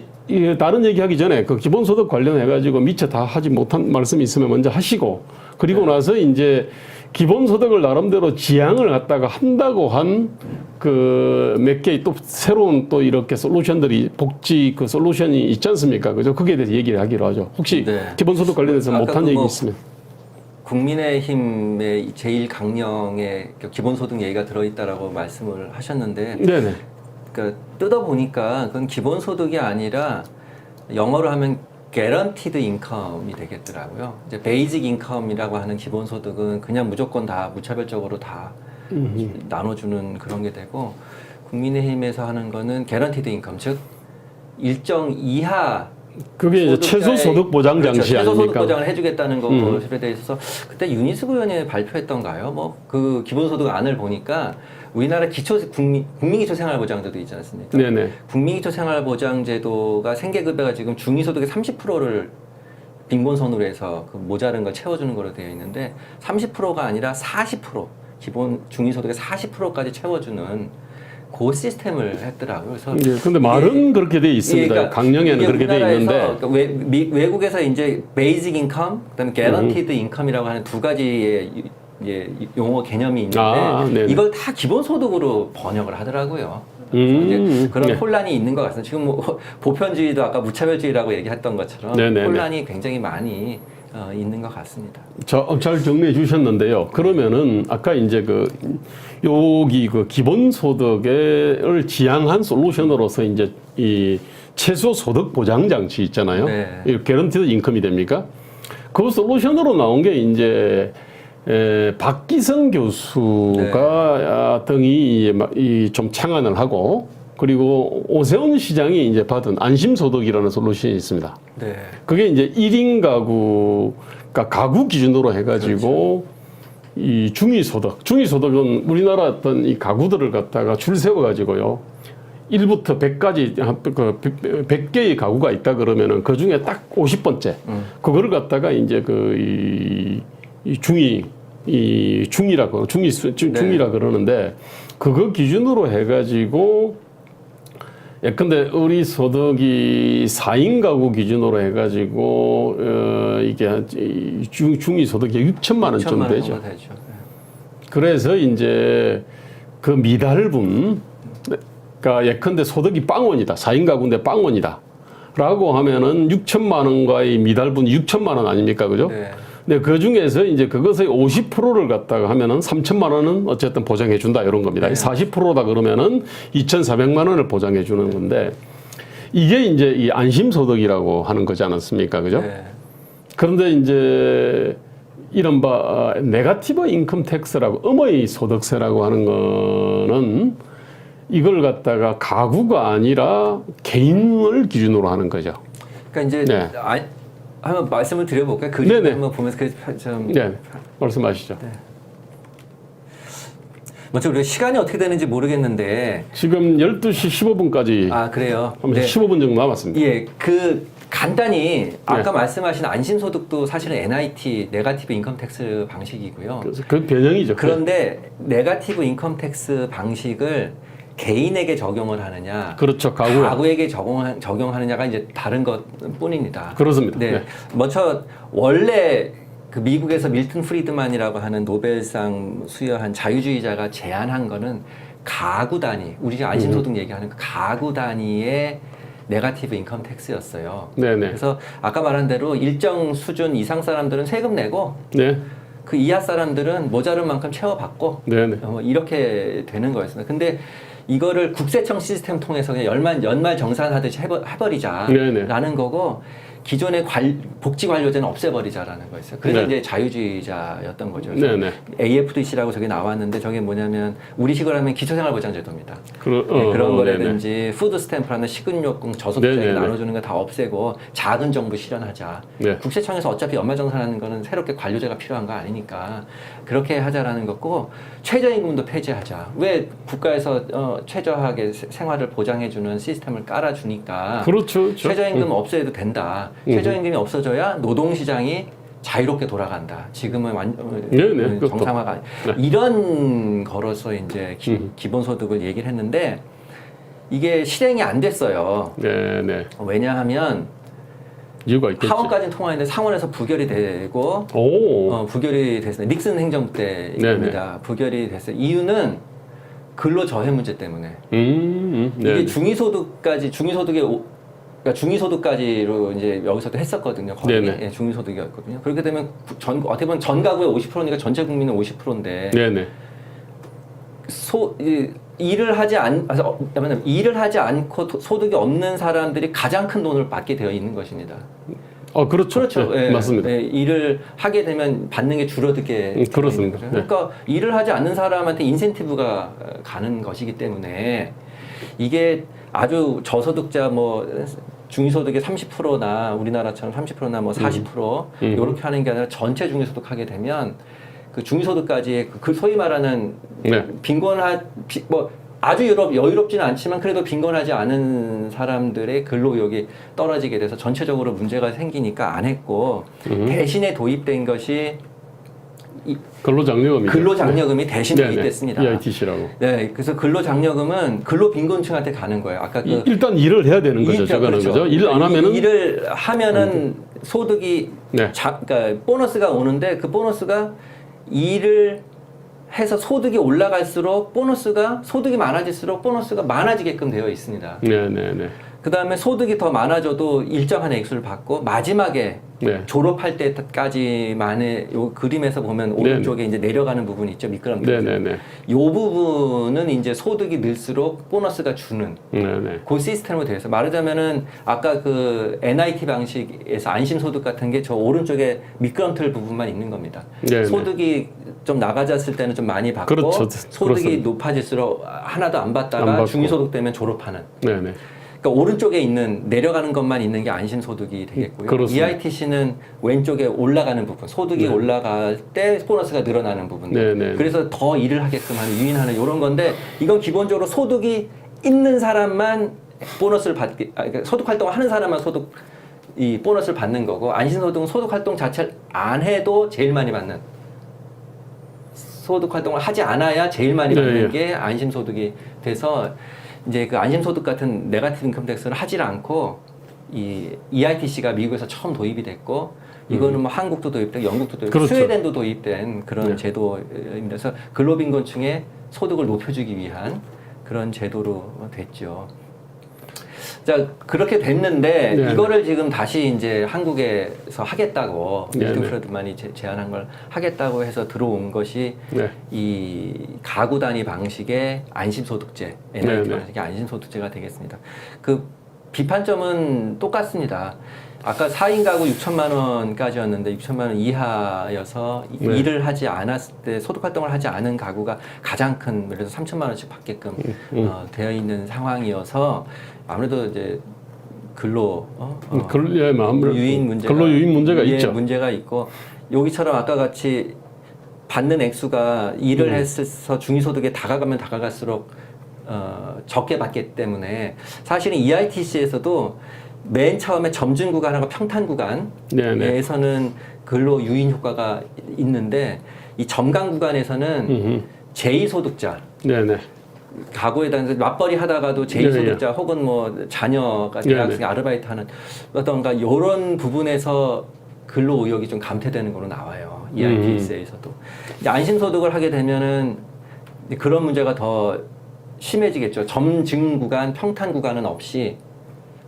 다른 얘기하기 전에 그 기본소득 관련해가지고 미처 다 하지 못한 말씀이 있으면 먼저 하시고 그리고 나서 이제 기본소득을 나름대로 지향을 갖다가 한다고 한 그 몇 개의 또 새로운 또 이렇게 솔루션들이 복지 그 솔루션이 있지 않습니까? 그죠? 거기에 대해서 얘기를 하기로 하죠. 혹시 네. 기본소득 관련해서 못한 얘기 뭐 있으면. 국민의힘의 제1강령에 기본소득 얘기가 들어있다라고 말씀을 하셨는데 네네. 그러니까 뜯어보니까 그건 기본소득이 아니라 영어로 하면 guaranteed income이 되겠더라고요. 이제 베이직 인컴이라고 하는 기본소득은 그냥 무조건 다 무차별적으로 다 나눠주는 그런 게 되고 국민의힘에서 하는 거는 guaranteed income, 즉 일정 이하 그게 이제 최소소득 보장 장치 그렇죠. 최소소득 아닙니까? 보장을 해주겠다는 것에 대해서 그때 윤희숙 의원이 발표했던가요? 뭐 그 기본소득 안을 보니까 우리나라 국민기초생활보장제도 있지 않습니까? 네네. 국민기초생활보장제도가 생계급여가 지금 중위소득의 30%를 빈곤선으로 해서 그 모자른 걸 채워주는 거로 되어 있는데 30%가 아니라 40% 기본 중위소득의 40%까지 채워주는 그 시스템을 했더라고요. 그래서 네, 근데 말은 그렇게 돼 있습니다. 그러니까 강령에는 그렇게 돼 있는데. 그러니까 외국에서 이제 베이직 인컴, 그다음에 guaranteed 인컴이라고 하는 두 가지의 용어 개념이 있는데 이걸 다 기본소득으로 번역을 하더라고요. 이제 그런 혼란이 있는 것 같습니다. 지금 뭐 보편주의도 아까 무차별주의라고 얘기했던 것처럼 혼란이 굉장히 많이 있는 것 같습니다. 잘 정리해 주셨는데요. 그러면은 아까 이제 여기 기본소득을 지향한 솔루션으로서 이제 이 최소소득 보장 장치 있잖아요. 네. 이 개런티드 인컴이 됩니까? 그 솔루션으로 나온 게 이제 박기성 교수가 등이 좀 창안을 하고 그리고 오세훈 시장이 이제 받은 안심소득이라는 솔루션이 있습니다. 네. 그게 이제 1인 가구, 그러니까 가구 기준으로 해가지고 이 중위소득은 우리나라 어떤 이 가구들을 갖다가 줄 세워가지고요. 1부터 100까지 100개의 가구가 있다 그러면은 그 중에 딱 50번째 그거를 갖다가 이제 중위라 그러는데 그거 기준으로 해가지고 예컨대 우리 소득이 4인 가구 기준으로 해가지고 이게 중위 소득이 6천만 원 정도 되죠. 그래서 이제 그 미달분, 그러니까 예컨대 소득이 빵원이다. 4인 가구인데 빵원이다. 라고 하면은 6천만 원과의 미달분 6천만 원 아닙니까? 그죠? 네. 근데 그 중에서 이제 그것의 50%를 갖다가 하면은 3천만 원은 어쨌든 보장해 준다. 이런 겁니다. 네. 40%다 그러면은 2,400만 원을 보장해 주는 건데 이게 이제 이 안심소득이라고 하는 거지 않았습니까? 그죠? 네. 그런데 이제 이른바 네거티브 인컴 텍스라고 음의 소득세라고 하는 거는 이걸 갖다가 가구가 아니라 개인을 기준으로 하는 거죠. 그러니까 이제 네. 한번 말씀을 드려볼까요? 그림 한번 보면서 네, 말씀하시죠. 네. 먼저 우리가 시간이 어떻게 되는지 모르겠는데 지금 12시 15분까지 아 그래요? 네. 15분 정도 남았습니다. 예, 간단히 아까 말씀하신 안심소득도 사실은 NIT 네거티브 인컴 텍스 방식이고요. 그 변형이죠. 그런데 네거티브 인컴 텍스 방식을 개인에게 적용을 하느냐, 그렇죠. 가구에게 적용하느냐가 이제 다른 것 뿐입니다. 그렇습니다. 네. 먼저 원래 그 미국에서 밀튼 프리드만이라고 하는 노벨상 수여한 자유주의자가 제안한 거는 가구 단위, 우리가 안심소득 얘기하는 그 가구 단위의 네거티브 인컴 텍스였어요. 네네. 그래서 아까 말한 대로 일정 수준 이상 사람들은 세금 내고 네. 그 이하 사람들은 모자른 만큼 채워받고 네네. 이렇게 되는 거였습니다. 근데 이거를 국세청 시스템 통해서 그냥 연말 정산하듯이 해버리자라는 네네. 거고 기존의 복지 관료제는 없애버리자라는 거였어요. 그래서 네. 이제 자유주의자였던 거죠. 그래서 네네. AFDC라고 저게 나왔는데 저게 뭐냐면 우리식으로 하면 기초생활보장제도입니다. 그런 그런 네네. 거라든지 푸드스탬프라는 식은요금 저소득자에게 네네네. 나눠주는 거 다 없애고 작은 정부 실현하자. 네. 국세청에서 어차피 연말정산하는 거는 새롭게 관료제가 필요한 거 아니니까 그렇게 하자라는 거고 최저임금도 폐지하자. 왜 국가에서 최저하게 생활을 보장해주는 시스템을 깔아주니까 그렇죠. 최저임금 없애도 된다. 최저임금이 없어져야 노동시장이 자유롭게 돌아간다. 지금은 네네, 그것도. 정상화가 네. 이런 거로서 이제 기본소득을 얘기를 했는데 이게 실행이 안 됐어요. 네네. 왜냐하면 이유가 있겠죠. 하원까지는 통과했는데 상원에서 부결이 되고 오. 부결이 됐어요. 닉슨 행정 때입니다. 부결이 됐어요. 이유는 근로저해 문제 때문에 네. 이게 그러니까 중위소득까지로 이제 여기서도 했었거든요. 거의 네네. 예, 중위소득이었거든요. 그렇게 되면 어떻게 보면 전 가구의 50%니까 전체 국민은 50%인데 네네. 일을 하지 않고 소득이 없는 사람들이 가장 큰 돈을 받게 되어 있는 것입니다. 그렇죠. 그렇죠. 네, 예, 맞습니다. 예, 일을 하게 되면 받는 게 줄어들게 그렇습니다. 되는 거죠. 그러니까 일을 하지 않는 사람한테 인센티브가 가는 것이기 때문에 이게 아주 저소득자 중위소득의 30%나 우리나라처럼 30%나 40% 이렇게 하는 게 아니라 전체 중위소득 하게 되면 그 중위소득까지 그 소위 말하는 네. 아주 여유롭지는 않지만 그래도 빈곤하지 않은 사람들의 근로욕이 떨어지게 돼서 전체적으로 문제가 생기니까 안 했고 대신에 도입된 것이 근로장려금이 대신 도입됐습니다. EITC라고. 네, 그래서 근로장려금은 근로빈곤층한테 가는 거예요. 아까 일단 일을 해야 되는 거죠. 그렇죠. 그죠? 일 안 하면은 일을 하면은 소득이 네. 그러니까 보너스가 오는데 그 보너스가 일을 해서 소득이 올라갈수록 소득이 많아질수록 보너스가 많아지게끔 되어 있습니다. 네네네. 그 다음에 소득이 더 많아져도 일정한 액수를 받고 마지막에 네. 졸업할 때까지만의 요 그림에서 보면 오른쪽에 이제 내려가는 부분이 있죠. 미끄럼틀. 네네네. 요 부분은 이제 소득이 늘수록 보너스가 주는 네네. 그 시스템으로 되어 있어요. 말하자면은 아까 그 NIT 방식에서 안심소득 같은 게 저 오른쪽에 미끄럼틀 부분만 있는 겁니다. 네네. 소득이 좀 나가졌을 때는 좀 많이 받고 그렇죠. 소득이 그렇습니다. 높아질수록 하나도 안 안 받다가 받고. 중위소득 되면 졸업하는. 네네. 그러니까 오른쪽에 있는 내려가는 것만 있는 게 안심소득이 되겠고요. 그렇습니다. EITC는 왼쪽에 올라가는 부분, 소득이 올라갈 때 보너스가 늘어나는 부분. 네네. 그래서 더 일을 하게끔 하는 유인하는 이런 건데 이건 기본적으로 소득이 있는 사람만 보너스를 그러니까 소득 활동을 하는 사람만 이 보너스를 받는 거고 안심소득은 소득 활동 자체를 안 해도 제일 많이 받는. 소득 활동을 하지 않아야 제일 많이 받는 게 안심소득이 돼서 이제 그 안심소득 같은 네거티브 인컴 텍스를 하질 않고 이 EITC가 미국에서 처음 도입이 됐고 이거는 뭐 한국도 도입되고 영국도 도입되고 그렇죠. 스웨덴도 도입된 그런 제도입니다. 그래서 근로빈곤층의 소득을 높여주기 위한 그런 제도로 됐죠. 자, 그렇게 됐는데 네. 이거를 지금 다시 이제 한국에서 하겠다고 네, 밀튼 네. 프리드만이 제안한 걸 하겠다고 해서 들어온 것이 네. 이 가구 단위 방식의 안심소득제, 네, NIT 네. 방식의 안심소득제가 되겠습니다. 그 비판점은 똑같습니다. 아까 4인 가구 6천만 원까지였는데 6천만 원 이하여서 네. 일을 하지 않았을 때 소득 활동을 하지 않은 가구가 가장 큰 그래서 3천만 원씩 받게끔 되어 있는 상황이어서 아무래도 이제 유인 문제가 근로 유인 문제가 있죠. 문제가 있고 여기처럼 아까 같이 받는 액수가 일을 해서 중위소득에 다가갈수록 적게 받기 때문에 사실은 EITC에서도 맨 처음에 점진 구간하고 평탄 구간에서는 근로 유인 효과가 있는데 이 점강 구간에서는 제2소득자 네네. 가구에 대해서 맞벌이 하다가도 제2소득자 혹은 뭐 자녀가 대학생 네네. 아르바이트 하는 어떤가 이런 부분에서 근로 의욕이 좀 감퇴되는 걸로 나와요. EITS에서도. 이제 안심소득을 하게 되면은 그런 문제가 더 심해지겠죠. 점증 구간, 평탄 구간은 없이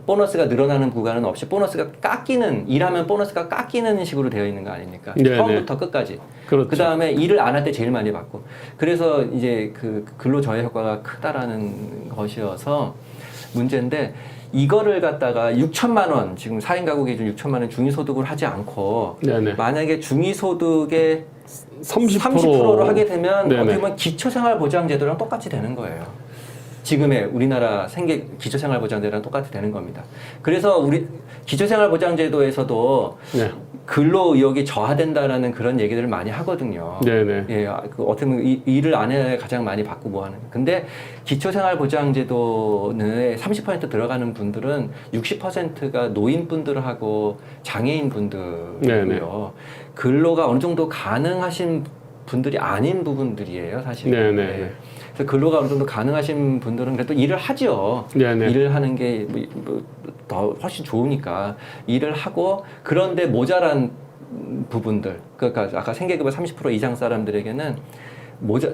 보너스가 늘어나는 구간은 없이 보너스가 깎이는, 일하면 보너스가 깎이는 식으로 되어 있는 거 아닙니까? 네네. 처음부터 끝까지. 그렇죠. 그 다음에 일을 안 할 때 제일 많이 받고. 그래서 이제 그 근로 저해 효과가 크다라는 것이어서 문제인데, 이거를 갖다가 6천만 원, 지금 4인 가구 기준 6천만 원 중위소득을 하지 않고, 네네. 만약에 중위소득의 30%, 30%로 하게 되면 네네. 어떻게 보면 기초생활보장제도랑 똑같이 되는 거예요. 지금의 우리나라 기초생활보장제도랑 똑같이 되는 겁니다. 그래서 우리 기초생활보장제도에서도 네. 근로 의욕이 저하된다라는 그런 얘기들을 많이 하거든요. 네네. 예, 그 어떻게 보면 일을 안 해야 가장 많이 받고 뭐 하는. 근데 기초생활보장제도는 30% 들어가는 분들은 60%가 노인분들하고 장애인분들이고요. 네네. 근로가 어느 정도 가능하신 분들이 아닌 부분들이에요, 사실. 네네. 예. 그래서 근로가 어느 정도 가능하신 분들은 그래도 일을 하죠. 네네. 일을 하는 게 더 훨씬 좋으니까 일을 하고, 그런데 모자란 부분들, 그러니까 아까 생계급여 30% 이상 사람들에게는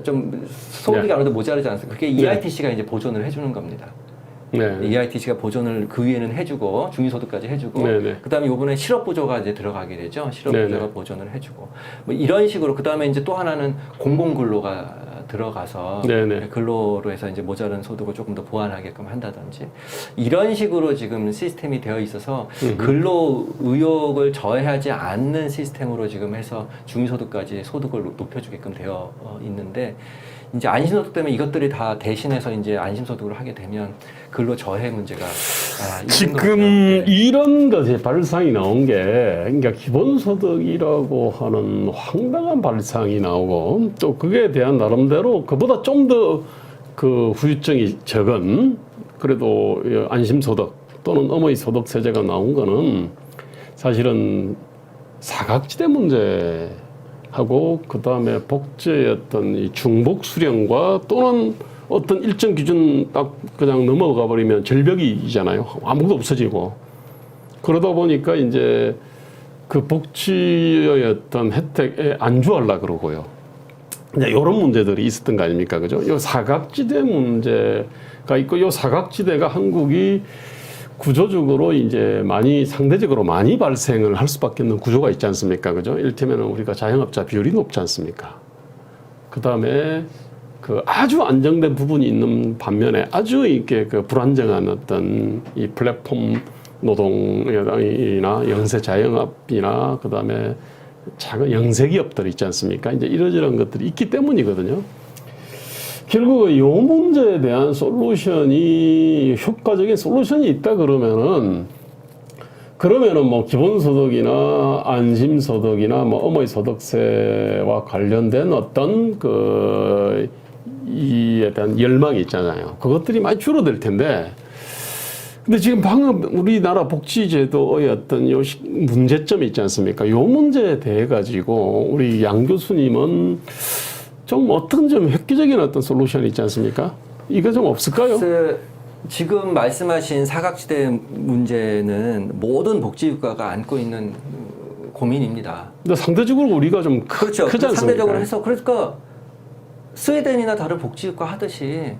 좀 소득이 네. 어느 정도 모자르지 않습니까? 그게 EITC가 이제 보존을 해주는 겁니다. 네. EITC가 보존을 그 위에는 해주고 중위소득까지 해주고, 네네. 그다음에 이번에 실업부조가 이제 들어가게 되죠. 실업부조가 네네. 보존을 해주고, 뭐 이런 식으로. 그다음에 이제 또 하나는 공공근로가 들어가서 네네. 근로로 해서 이제 모자란 소득을 조금 더 보완하게끔 한다든지, 이런 식으로 지금 시스템이 되어 있어서 근로 의욕을 저해하지 않는 시스템으로 지금 해서 중위소득까지 소득을 높여주게끔 되어 있는데, 이제 안심소득 때문에 이것들이 다 대신해서 이제 안심소득을 하게 되면 근로 저해 문제가 지금 이런 것이 발상이 나온 게, 그러니까 기본소득이라고 하는 황당한 발상이 나오고, 또 그에 대한 나름대로 그보다 좀 더 그 후유증이 적은, 그래도 안심소득 또는 어머니 소득세제가 나온 거는 사실은 사각지대 문제하고, 그 다음에 복지의 어떤 이 중복 수령과 또는 어떤 일정 기준 딱 그냥 넘어가 버리면 절벽이잖아요. 아무것도 없어지고. 그러다 보니까 이제 그 복지의 어떤 혜택에 안주하려고 그러고요. 이제 이런 문제들이 있었던 거 아닙니까? 그죠? 요 사각지대 문제가 있고, 요 사각지대가 한국이 구조적으로 이제 상대적으로 많이 발생을 할 수밖에 없는 구조가 있지 않습니까? 그죠? 이를테면 우리가 자영업자 비율이 높지 않습니까? 그 다음에 그 아주 안정된 부분이 있는 반면에 아주 이렇게 그 불안정한 어떤 이 플랫폼 노동이나 영세 자영업이나 그 다음에 작은 영세 기업들 있지 않습니까? 이제 이러저런 것들이 있기 때문이거든요. 결국 이 문제에 대한 솔루션이, 효과적인 솔루션이 있다 그러면은 뭐 기본소득이나 안심소득이나 뭐 어머니 소득세와 관련된 어떤 이에 대한 열망이 있잖아요. 그것들이 많이 줄어들 텐데, 근데 지금 방금 우리나라 복지제도의 어떤 요 문제점이 있지 않습니까? 요 문제에 대해 가지고 우리 양 교수님은 좀 어떤 좀 획기적인 어떤 솔루션이 있지 않습니까? 이거 좀 없을까요? 지금 말씀하신 사각지대 문제는 모든 복지국가가 안고 있는 고민입니다. 근데 상대적으로 우리가 좀 그렇죠. 크지 않습니까? 상대적으로 해서, 그러니까 스웨덴이나 다른 복지국가 하듯이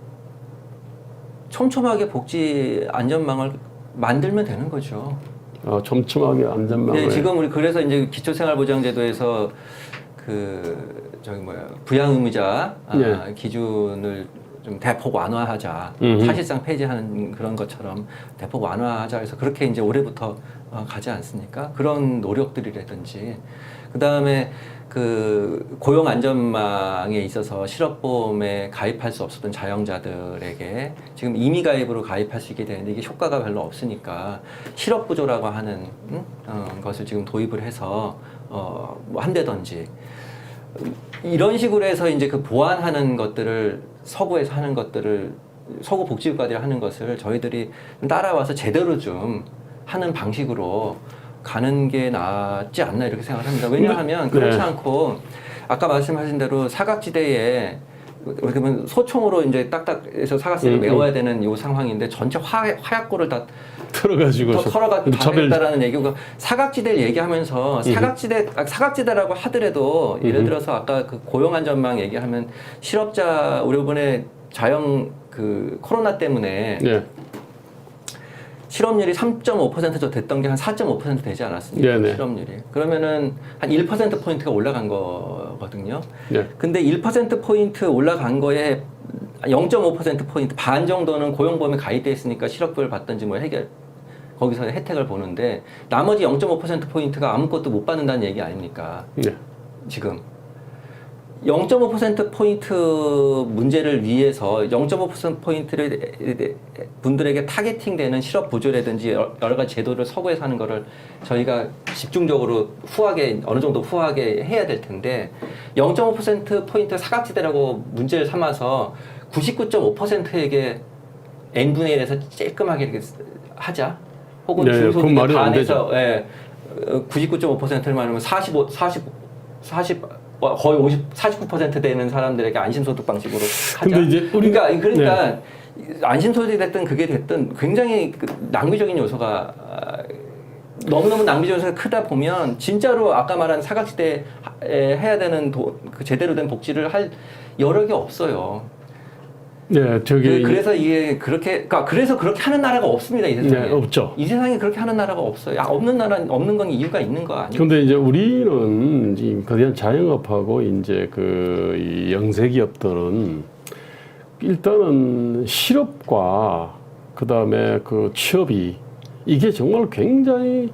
촘촘하게 복지 안전망을 만들면 되는 거죠. 촘촘하게 안전망을. 네, 지금 우리 그래서 이제 기초생활보장제도에서 부양의무자 네. 기준을 좀 대폭 완화하자. 사실상 폐지하는 그런 것처럼 대폭 완화하자 해서 그렇게 이제 올해부터 가지 않습니까? 그런 노력들이라든지, 그 다음에 그 고용 안전망에 있어서 실업보험에 가입할 수 없었던 자영자들에게 지금 임의 가입으로 가입할 수 있게 되는데, 이게 효과가 별로 없으니까 실업부조라고 하는 것을 지금 도입을 해서 뭐 한다든지, 이런 식으로 해서 이제 그 보완하는 것들을, 서구에서 하는 것들을, 서구 복지국가들이 하는 것을 저희들이 따라와서 제대로 좀 하는 방식으로 가는 게 낫지 않나 이렇게 생각합니다. 왜냐하면 그렇지 네. 않고 아까 말씀하신 대로 사각지대에 그러면 소총으로 이제 딱딱해서 사각지대를 메워야 되는 요 상황인데 전체 화약고를 다 털어가지고 털어가 다녔다라는 얘기고 사각지대를 얘기하면서 사각지대라고 하더라도 예를 들어서 아까 그 고용안전망 얘기하면 실업자 우리 이번에 자영 그 코로나 때문에 네. 실업률이 3.5% 됐던 게 한 4.5% 되지 않았습니까? 네네. 실업률이. 그러면은 한 1%포인트가 올라간 거거든요. 네. 근데 1%포인트 올라간 거에 0.5%포인트 반 정도는 고용보험에 가입돼 있으니까 실업급여를 받든지 뭐 거기서 혜택을 보는데 나머지 0.5%포인트가 아무것도 못 받는다는 얘기 아닙니까? 네. 지금. 0.5%포인트 문제를 위해서 0.5%포인트를 분들에게 타겟팅되는 실업 보조라든지 여러 가지 제도를 서구에서 하는 거를 저희가 집중적으로 어느 정도 후하게 해야 될 텐데 0.5%포인트 사각지대라고 문제를 삼아서 99.5%에게 n분의 1에서 쬐끔하게 이렇게 하자. 혹은 네, 그건 중소득의 말이 안 반에서 99.5%를 말하면 거의 49% 되는 사람들에게 안심소득 방식으로 하자. 근데 이제 그러니까 안심소득이 됐든 그게 됐든 굉장히 낭비적인 요소가 너무너무 낭비적인 요소가 크다 보면 진짜로 아까 말한 사각지대에 해야 되는 그 제대로 된 복지를 할 여력이 없어요. 네, 저기 그래서 이게 그래서 그렇게 하는 나라가 없습니다, 이 세상에. 네, 없죠. 이 세상에 그렇게 하는 나라가 없어요. 없는 건 이유가 있는 거 아니에요? 근데 이제 우리는 이 거대한 자영업하고 이제 이 영세 기업들은 일단은 실업과 그다음에 그 취업이 이게 정말 굉장히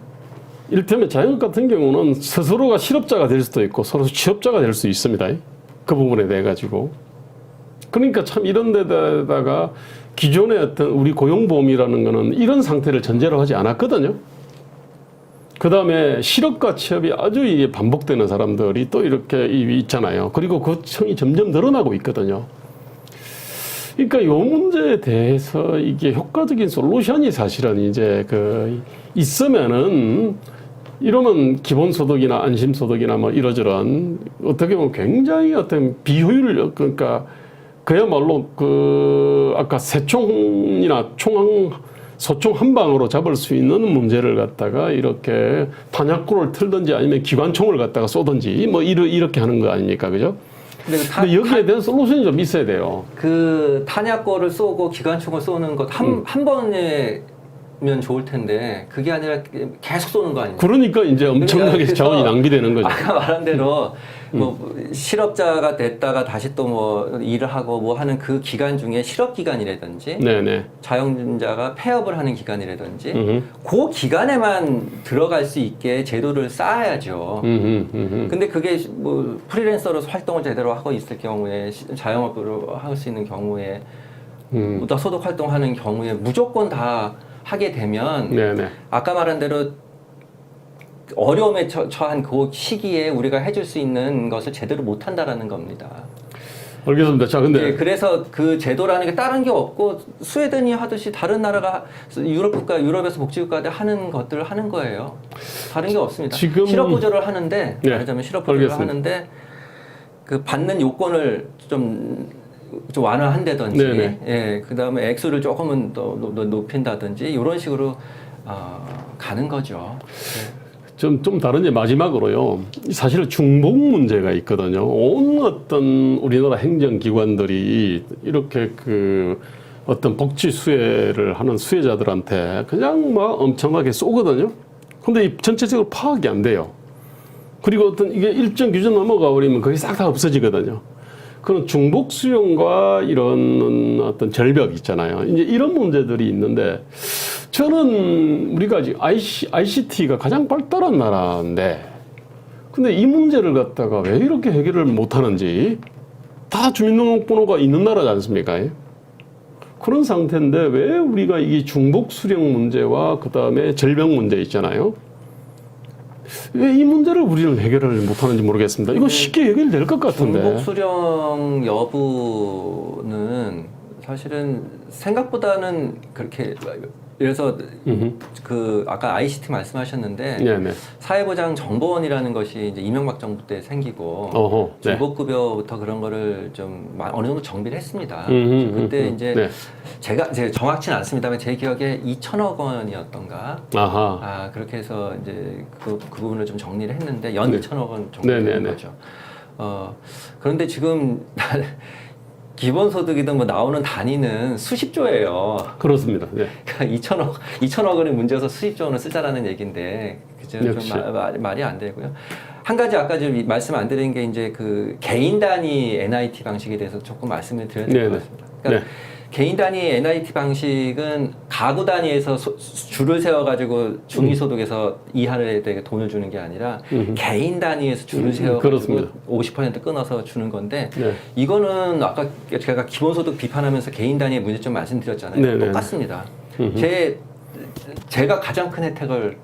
이를테면 자영업 같은 경우는 스스로가 실업자가 될 수도 있고 서로 취업자가 될 수 있습니다. 그 부분에 대해 가지고. 그러니까 참 이런 데다가 기존의 어떤 우리 고용보험이라는 거는 이런 상태를 전제로 하지 않았거든요. 그 다음에 실업과 취업이 아주 이게 반복되는 사람들이 또 이렇게 있잖아요. 그리고 그 층이 점점 늘어나고 있거든요. 그러니까 이 문제에 대해서 이게 효과적인 솔루션이 사실은 이제 있으면은 이러면 기본소득이나 안심소득이나 뭐 이러저런 어떻게 보면 굉장히 어떤 비효율, 그러니까 그야말로 아까 새총이나 소총 한 방으로 잡을 수 있는 문제를 갖다가 이렇게 탄약고를 틀든지 아니면 기관총을 갖다가 쏘든지 뭐 이렇게 하는 거 아닙니까? 그죠? 근데 여기에 대한 솔루션이 좀 있어야 돼요. 그 탄약고를 쏘고 기관총을 쏘는 것 한 번이면 좋을 텐데 그게 아니라 계속 쏘는 거 아닙니까? 그러니까 이제 엄청나게 자원이 낭비되는 거죠. 아까 말한 대로 뭐 실업자가 됐다가 다시 또 뭐 일을 하고 뭐 하는 그 기간 중에 실업 기간이라든지 네네. 자영업자가 폐업을 하는 기간이라든지 그 기간에만 들어갈 수 있게 제도를 쌓아야죠. 근데 그게 뭐 프리랜서로 활동을 제대로 하고 있을 경우에 자영업으로 할 수 있는 경우에 무다소득 활동하는 경우에 무조건 다 하게 되면 네네. 아까 말한 대로 어려움에 처한 그 시기에 우리가 해줄 수 있는 것을 제대로 못한다라는 겁니다. 알겠습니다. 자, 근데 그래서 그 제도라는 게 다른 게 없고 스웨덴이 하듯이 다른 나라가 유럽에서 복지국가들 하는 것들을 하는 거예요. 다른 게 없습니다. 지금 실업 보조를 하는데 네, 말하자면 실업 보조를 알겠습니다. 하는데 그 받는 요건을 좀 완화한다든지, 네네. 예, 그 다음에 액수를 조금은 더 높인다든지 이런 식으로 가는 거죠. 네. 좀 다른데 마지막으로요. 사실 중복 문제가 있거든요. 온 어떤 우리나라 행정기관들이 이렇게 어떤 복지 수혜를 하는 수혜자들한테 그냥 막 엄청나게 쏘거든요. 근데 이 전체적으로 파악이 안 돼요. 그리고 어떤 이게 일정 기준 넘어가 버리면 거의 싹 다 없어지거든요. 그런 중복 수용과 이런 어떤 절벽 있잖아요. 이제 이런 문제들이 있는데 저는 우리가 아직 ICT가 가장 발달한 나라인데 근데 이 문제를 갖다가 왜 이렇게 해결을 못하는지 다 주민등록번호가 있는 나라지 않습니까? 그런 상태인데 왜 우리가 이 중복 수령 문제와 그 다음에 절벽 문제 있잖아요. 왜 이 문제를 우리는 해결을 못하는지 모르겠습니다. 이거 쉽게 해결될 것 같은데. 중복 수령 여부는 사실은 생각보다는 그렇게 그래서 그 아까 ICT 말씀하셨는데 네네. 사회보장정보원이라는 것이 이제 이명박 정부 때 생기고 어허. 네. 중복급여부터 그런 거를 좀 어느 정도 정비를 했습니다. 그때 이제 네. 제가 정확치는 않습니다만 제 기억에 2천억 원이었던가 아하. 그렇게 해서 이제 그 부분을 좀 정리를 했는데 연 네. 2천억 원 정도 되는 네네네. 거죠. 그런데 지금 기본소득이든 뭐 나오는 단위는 수십조예요. 그렇습니다. 네. 그러니까 2천억 원의 문제여서 수십조 원을 쓰자라는 얘기인데 그죠? 역시. 좀 말이 안 되고요. 한 가지 아까 좀 말씀 안 드린 게 이제 그 개인 단위 NIT 방식에 대해서 조금 말씀을 드려야 될 것 같습니다. 그러니까 개인 단위 NIT 방식은 가구 단위에서 줄을 세워가지고 중위소득에서 이하에 대해 돈을 주는 게 아니라 개인 단위에서 줄을 세워가지고 50% 끊어서 주는 건데 이거는 아까 제가 기본소득 비판하면서 개인 단위의 문제점 말씀드렸잖아요. 똑같습니다. 제가 가장 큰 혜택을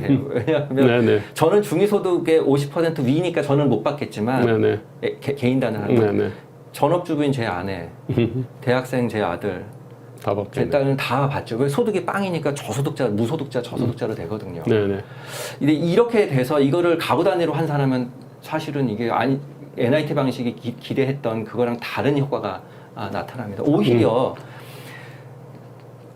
해요. 왜냐하면 저는 중위소득의 50% 위니까 저는 못 받겠지만 개인 단위를 하는 전업주부인 제 아내, 대학생 제 아들, 제 딸은 다 받죠. 왜 소득이 빵이니까 저소득자, 무소득자, 저소득자로 되거든요. 근데 이렇게 돼서 이거를 가구 단위로 한 사람은 사실은 이게 NIT 방식이 기대했던 그거랑 다른 효과가 나타납니다. 오히려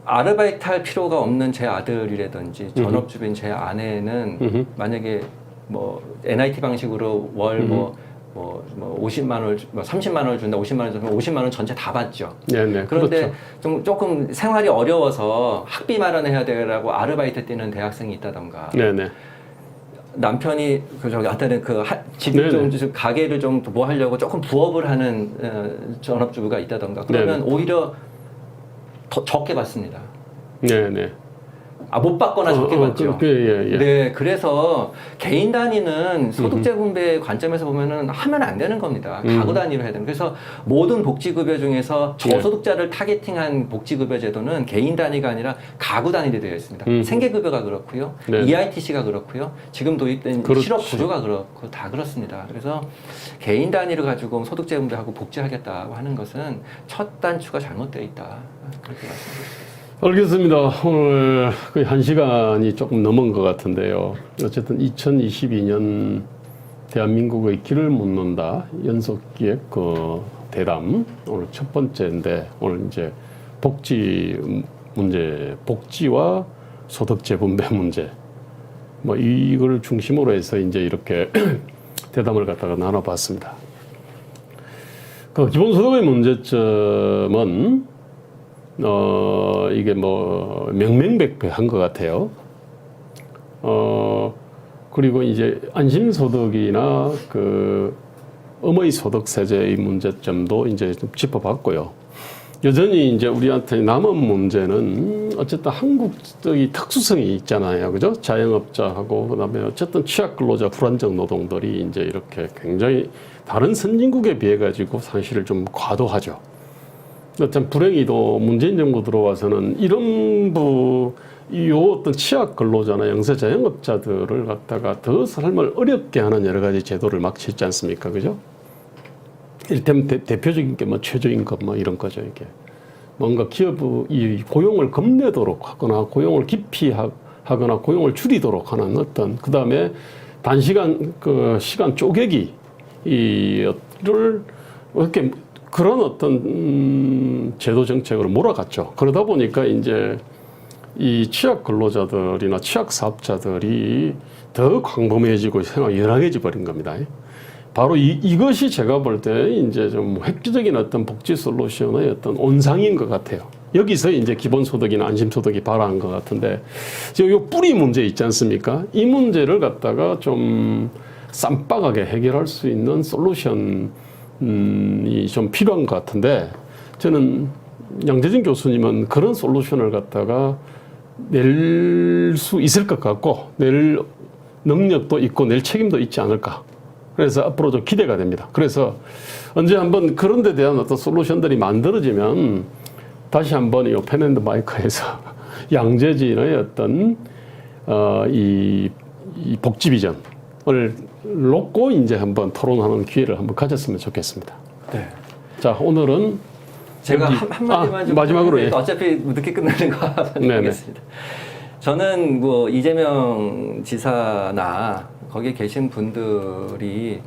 아르바이트 할 필요가 없는 제 아들이라든지 전업주부인 제 아내는 만약에 뭐 NIT 방식으로 월 50만 원, 30만 원을 준다, 50만 원 주면 50만 원 전체 다 받죠. 그런데 그렇죠. 조금 생활이 어려워서 학비 마련해야 되라고 아르바이트 뛰는 대학생이 있다던가. 남편이 아까는 집이 좀 가게를 좀 뭐 하려고 조금 부업을 하는 전업주부가 있다던가. 그러면 오히려 더 적게 받습니다. 못 받거나 적게 받죠. 네, 그래서 개인 단위는 소득재 분배 관점에서 보면은 하면 안 되는 겁니다. 가구 단위로 해야 되는. 그래서 모든 복지급여 중에서 저소득자를 타겟팅한 복지급여 제도는 개인 단위가 아니라 가구 단위로 되어 있습니다. 생계급여가 그렇고요, EITC가 그렇고요, 지금 도입된 실업 구조가 그렇고 다 그렇습니다. 그래서 개인 단위를 가지고 소득재 분배하고 복지하겠다고 하는 것은 첫 단추가 잘못되어 있다. 그렇게 말씀드리겠습니다. 알겠습니다. 오늘 거의 1시간이 조금 넘은 것 같은데요. 어쨌든 2022년 대한민국의 길을 묻는다 연속기획 대담 오늘 첫 번째인데 오늘 이제 복지 문제, 복지와 소득재 분배 문제 뭐 이걸 중심으로 해서 이제 이렇게 대담을 갖다가 나눠봤습니다. 그 기본소득의 문제점은 이게 뭐 명명백백한 것 같아요. 그리고 이제 안심소득이나 그 어머니소득세제의 문제점도 이제 좀 짚어봤고요. 여전히 이제 우리한테 남은 문제는 어쨌든 한국적인 특수성이 있잖아요. 그죠? 자영업자하고 그다음에 어쨌든 취약근로자 불안정 노동들이 이제 이렇게 굉장히 다른 선진국에 비해 가지고 사실을 좀 과도하죠. 참 불행히도 문재인 정부 들어와서는 이런 어떤 취약 근로자나 영세 자영업자들을 갖다가 더 삶을 어렵게 하는 여러 가지 제도를 막 짓지 않습니까? 그죠? 이를테면 대표적인 게 뭐 최저임금 뭐 이런 거죠, 이게. 뭔가 기업이 고용을 겁내도록 하거나 고용을 깊이 하거나 고용을 줄이도록 하는 어떤, 그 다음에 단시간 시간 쪼개기를 이렇게 그런 어떤 제도 정책으로 몰아갔죠. 그러다 보니까 이제 이 취약 근로자들이나 취약 사업자들이 더 광범위해지고 생활이 열악해져 버린 겁니다. 바로 이것이 제가 볼 때 이제 좀 획기적인 어떤 복지 솔루션의 어떤 온상인 것 같아요. 여기서 이제 기본소득이나 안심소득이 발화한 것 같은데, 이 뿌리 문제 있지 않습니까? 이 문제를 갖다가 좀 쌈박하게 해결할 수 있는 솔루션 이 좀 필요한 것 같은데, 저는 양재진 교수님은 그런 솔루션을 갖다가 낼 수 있을 것 같고 낼 능력도 있고 낼 책임도 있지 않을까. 그래서 앞으로 좀 기대가 됩니다. 그래서 언제 한번 그런 데 대한 어떤 솔루션들이 만들어지면 다시 한번 이 펜앤드마이크에서 양재진의 어떤 이 복지 비전을 놓고 이제 한번 토론하는 기회를 한번 가졌으면 좋겠습니다. 네. 자, 오늘은 제가 여기- 한마디만 좀 마지막으로, 예. 어차피 늦게 끝나는 거 네네. 하겠습니다. 저는 뭐 이재명 지사나 거기에 계신 분들이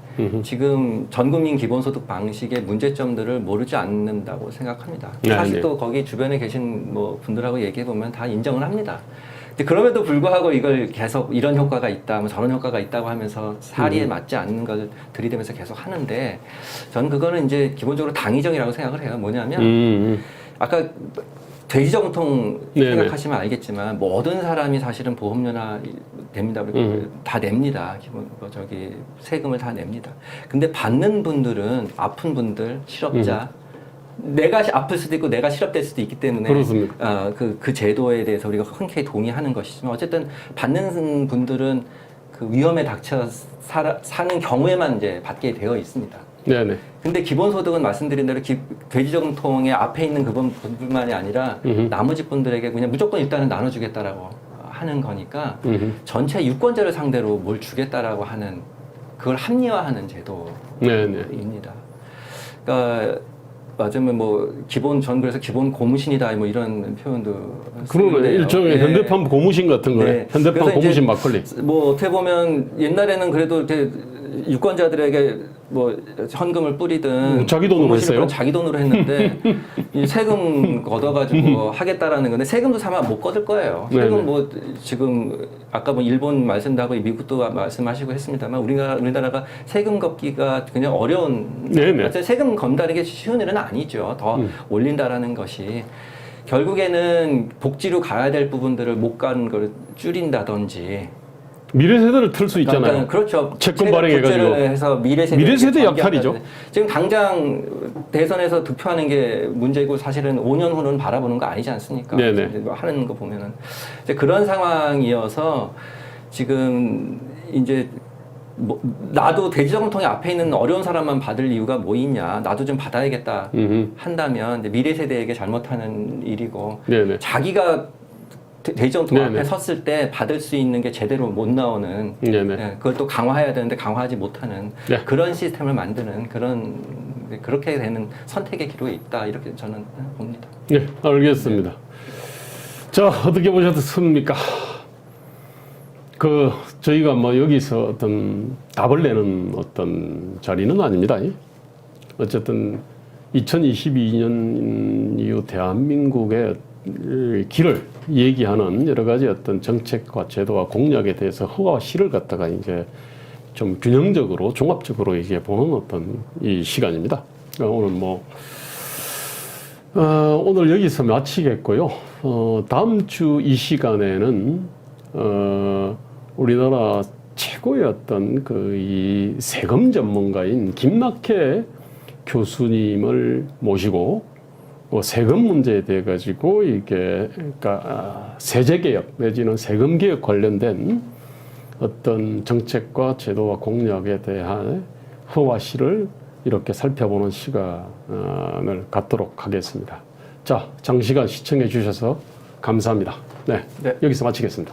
지금 전국민 기본소득 방식의 문제점들을 모르지 않는다고 생각합니다. 네, 사실 네. 또 거기 주변에 계신 뭐 분들하고 얘기해 보면 다 인정을 합니다. 근데 그럼에도 불구하고 이걸 계속 이런 효과가 있다, 뭐 저런 효과가 있다고 하면서 사리에 맞지 않는 걸 들이대면서 계속 하는데 저는 그거는 이제 기본적으로 당위적이라고 생각을 해요. 뭐냐면 아까 돼지저금통 네네. 생각하시면 알겠지만 모든 사람이 사실은 보험료나 냅니다. 그리고 다 냅니다. 기본 뭐 저기 세금을 다 냅니다. 근데 받는 분들은 아픈 분들, 실업자, 내가 아플 수도 있고 내가 실업될 수도 있기 때문에 그렇습니다. 그 제도에 대해서 우리가 흔쾌히 동의하는 것이지만 어쨌든 받는 분들은 그 위험에 닥쳐 사는 경우에만 이제 받게 되어 있습니다. 네네. 근데 기본소득은 말씀드린 대로 돼지저금통의 앞에 있는 그분뿐만이 아니라 나머지 분들에게 그냥 무조건 일단은 나눠주겠다라고 하는 거니까 전체 유권자를 상대로 뭘 주겠다라고 하는 그걸 합리화하는 네네. 제도입니다. 그러니까 맞으면 뭐 전 그래서 기본 고무신이다 뭐 이런 표현도 그러네. 쓰는데요. 일종의 네. 현대판 고무신 같은 거네. 네. 현대판 그래서 고무신 이제 막걸리. 뭐 어떻게 보면 옛날에는 그래도 이렇게 유권자들에게 뭐 현금을 뿌리든 자기 돈으로 고무신을 했어요? 뿌리든 자기 돈으로 했는데 이 세금 걷어가지고 하겠다라는 건데 세금도 아마 못 걷을 거예요. 세금 네네. 뭐 지금 아까 뭐 일본 말씀도 하고 미국도 말씀하시고 했습니다만 우리나라가 세금 걷기가 그냥 어려운 네네. 세금 건다는 게 쉬운 일은 아니죠. 더 올린다라는 것이 결국에는 복지로 가야 될 부분들을 못 가는 걸 줄인다든지. 미래 세대를 틀 수 있잖아요. 그렇죠. 채권 발행해가지고. 해서 미래 세대 역할이죠. 지금 당장 대선에서 득표하는 게 문제고 사실은 5년 후는 바라보는 거 아니지 않습니까? 네네. 이제 뭐 하는 거 보면은 이제 그런 상황이어서 지금 이제 뭐 나도 돼지저금통이 앞에 있는 어려운 사람만 받을 이유가 뭐 있냐? 나도 좀 받아야겠다 한다면 이제 미래 세대에게 잘못하는 일이고 네네. 자기가 돼지저금통 네네. 앞에 섰을 때 받을 수 있는 게 제대로 못 나오는 네네. 네, 그걸 또 강화해야 되는데 강화하지 못하는 네. 그런 시스템을 만드는 그렇게 되는 선택의 기로에 있다 이렇게 저는 봅니다. 네, 알겠습니다. 자, 어떻게 보셨습니까? 저희가 뭐 여기서 어떤 답을 내는 어떤 자리는 아닙니다. 어쨌든 2022년 이후 대한민국의 길을 얘기하는 여러 가지 어떤 정책과 제도와 공약에 대해서 허와 실을 갖다가 이제 좀 균형적으로 종합적으로 이게 보는 어떤 이 시간입니다. 오늘 오늘 여기서 마치겠고요. 다음 주 이 시간에는 우리나라 최고의 어떤 이 세금 전문가인 김낙혜 교수님을 모시고 세금 문제에 대해 가지고 그러니까 세제 개혁 내지는 세금 개혁 관련된 어떤 정책과 제도와 공약에 대한 허와 실을 이렇게 살펴보는 시간을 갖도록 하겠습니다. 자, 장시간 시청해 주셔서 감사합니다. 네. 여기서 마치겠습니다.